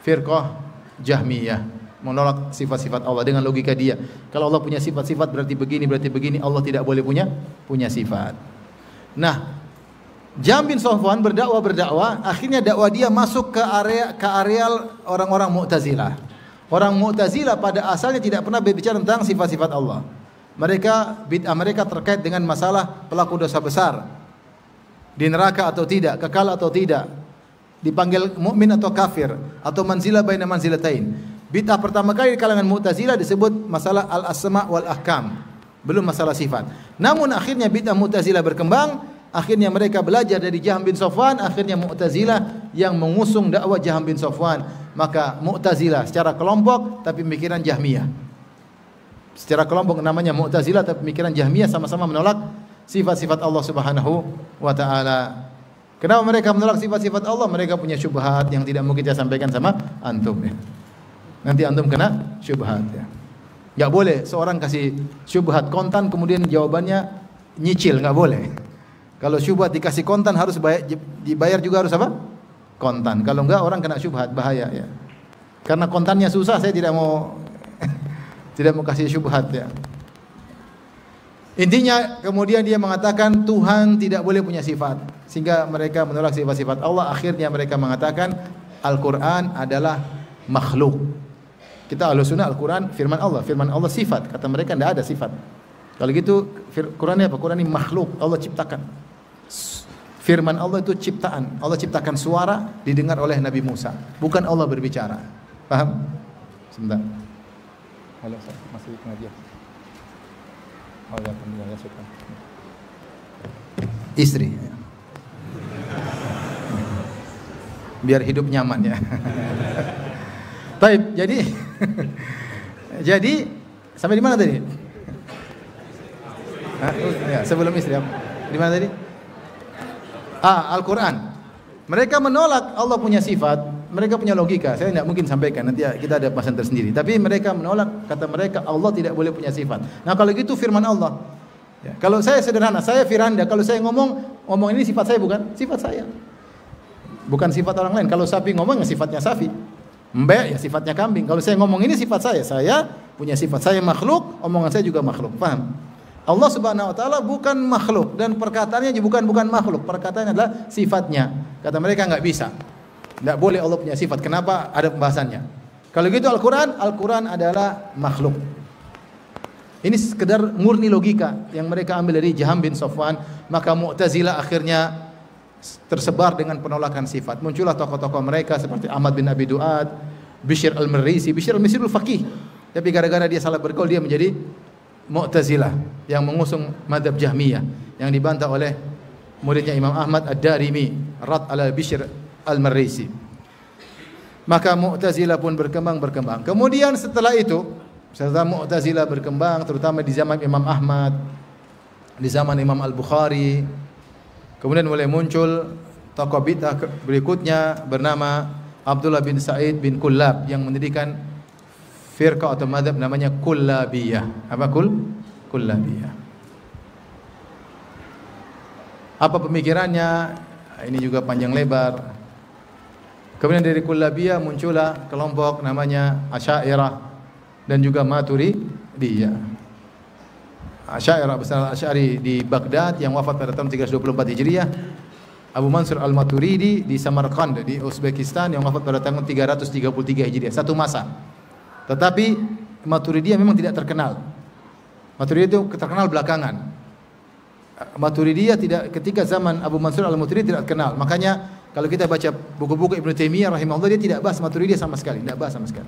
firqah Jahmiyah, menolak sifat-sifat Allah dengan logika dia. Kalau Allah punya sifat-sifat berarti begini, Allah tidak boleh punya sifat. Nah, Jaham bin Safwan berdakwah, akhirnya dakwah dia masuk ke areal orang-orang Mu'tazilah. Orang Mu'tazilah pada asalnya tidak pernah berbicara tentang sifat-sifat Allah. Bid'ah mereka terkait dengan masalah pelaku dosa besar, di neraka atau tidak, kekal atau tidak, dipanggil mukmin atau kafir, atau manzilah baina manzilatain. Bid'ah pertama kali di kalangan Mu'tazilah disebut masalah al-asma' wal ahkam, belum masalah sifat. Namun akhirnya bid'ah Mu'tazilah berkembang, akhirnya mereka belajar dari Jaham bin Safwan, akhirnya Mu'tazilah yang mengusung dakwah Jaham bin Safwan. Maka Mu'tazilah secara kelompok tapi pemikiran Jahmiyah. Secara kelompok namanya Mu'tazilah tapi pemikiran Jahmiyah, sama-sama menolak sifat-sifat Allah Subhanahu wa taala. Kenapa mereka menolak sifat-sifat Allah? Mereka punya syubhat yang tidak mungkin saya sampaikan sama antum ya. Nanti antum kena syubhat ya. Enggak boleh seorang kasih syubhat kontan kemudian jawabannya nyicil, enggak boleh. Kalau syubhat dikasih kontan harus dibayar juga harus apa? Kontan. Kalau enggak orang kena syubhat, bahaya ya. Karena kontannya susah, saya tidak mau kasih syubhat ya. Intinya kemudian dia mengatakan Tuhan tidak boleh punya sifat, sehingga mereka menolak sifat-sifat Allah. Akhirnya mereka mengatakan Al-Quran adalah makhluk. Kita Ahlussunnah Al-Quran firman Allah sifat. Kata mereka tidak ada sifat. Kalau gitu Qurannya apa? Quran ini makhluk, Allah ciptakan. Firman Allah itu ciptaan. Allah ciptakan suara didengar oleh Nabi Musa, bukan Allah berbicara. Paham? Sebentar. Halo, masih pengajian. Istri, biar hidup nyaman ya. Baik, jadi sampai di mana tadi? Ya, sebelum istri apa? Di mana tadi? Al-Quran. Mereka menolak Allah punya sifat. Mereka punya logika. Saya tidak mungkin sampaikan. Nanti kita ada bahasan tersendiri. Tapi mereka menolak. Kata mereka Allah tidak boleh punya sifat. Nah kalau gitu firman Allah. Ya, kalau saya sederhana, saya Firanda. Kalau saya ngomong ini sifat saya bukan? Sifat saya. Bukan sifat orang lain. Kalau sapi ngomong sifatnya sapi. Mbak ya sifatnya kambing. Kalau saya ngomong ini sifat saya punya sifat. Saya makhluk, omongan saya juga makhluk. Paham? Allah Subhanahu wa taala bukan makhluk dan perkataannya bukan makhluk. Perkataannya adalah sifatnya. Kata mereka enggak bisa. Tidak boleh Allah punya sifat. Kenapa? Ada pembahasannya. Kalau gitu Al-Quran adalah makhluk. Ini sekedar murni logika yang mereka ambil dari Jaham bin Safwan. Maka Mu'tazilah akhirnya tersebar dengan penolakan sifat. Muncullah tokoh-tokoh mereka seperti Ahmad bin Abi Duad, Bishr al-Marrisi. Bishr al-Marrisi itu faqih, tapi gara-gara dia salah bergaul dia menjadi Mu'tazilah yang mengusung mazhab Jahmiyah yang dibantah oleh muridnya Imam Ahmad Ad-Darimi, Rad ala Bishr al-Marrisi. Maka Mu'tazilah pun berkembang. Kemudian setelah Mu'tazilah berkembang, terutama di zaman Imam Ahmad, di zaman Imam Al-Bukhari, kemudian mulai muncul tokoh bid'ah berikutnya bernama Abdullah bin Sa'id bin Kullab yang mendirikan firqah atau mazhab namanya Kullabiyah. Apa Kullabiyah? Apa pemikirannya? Ini juga panjang lebar. Kemudian dari Kullabiyah muncullah kelompok namanya Asy'ariyah dan juga Maturidiyah. Asy'ariyah besar Asy'ari di Baghdad yang wafat pada tahun 324 Hijriah. Abu Mansur al-Maturidi di Samarkand di Uzbekistan yang wafat pada tahun 333 Hijriah. Satu masa. Tetapi Maturidiyah memang tidak terkenal. Maturidiyah itu terkenal belakangan. Maturidiyah ketika zaman Abu Mansur al-Maturidi tidak terkenal. Makanya kalau kita baca buku-buku Ibnu Taimiyah rahimahullah, dia tidak bahas Maturidiyah sama sekali, tidak bahas sama sekali.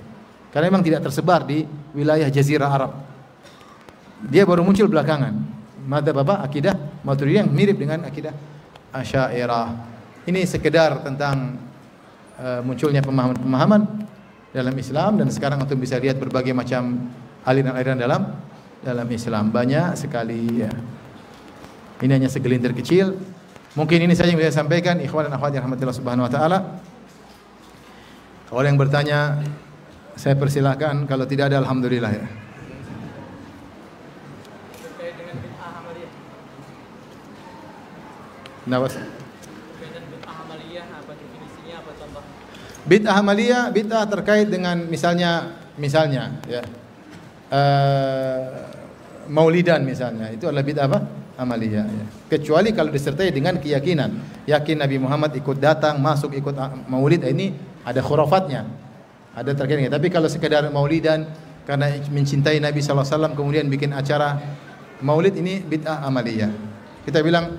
Karena memang tidak tersebar di wilayah Jazirah Arab. Dia baru muncul belakangan. Madzhab apa? Akidah Maturidiyah yang mirip dengan akidah Asy'ariyah. Ini sekedar tentang munculnya pemahaman-pemahaman dalam Islam, dan sekarang antum bisa lihat berbagai macam aliran-aliran dalam Islam, banyak sekali ya. Ini hanya segelintir kecil. Mungkin ini saja yang bisa saya sampaikan, ikhwan dan akhwat yang rahmatillah subhanahu wa taala. Kalau yang bertanya saya persilahkan, kalau tidak ada alhamdulillah ya. Terkait dengan bid'ah amaliyah. Kenapa? Dengan bid'ah amaliyah, apa definisinya, apa contoh? Bid'ah amaliyah, bid'ah terkait dengan misalnya ya, maulidan misalnya, itu adalah bid'ah apa? Amaliyah ya. Kecuali kalau disertai dengan keyakinan, yakin Nabi Muhammad ikut datang, masuk ikut maulid, ini ada khurafatnya, ada terkait dengan. Tapi kalau sekedar maulidan karena mencintai Nabi sallallahu alaihi wasallam kemudian bikin acara maulid, ini bid'ah amaliyah. Kita bilang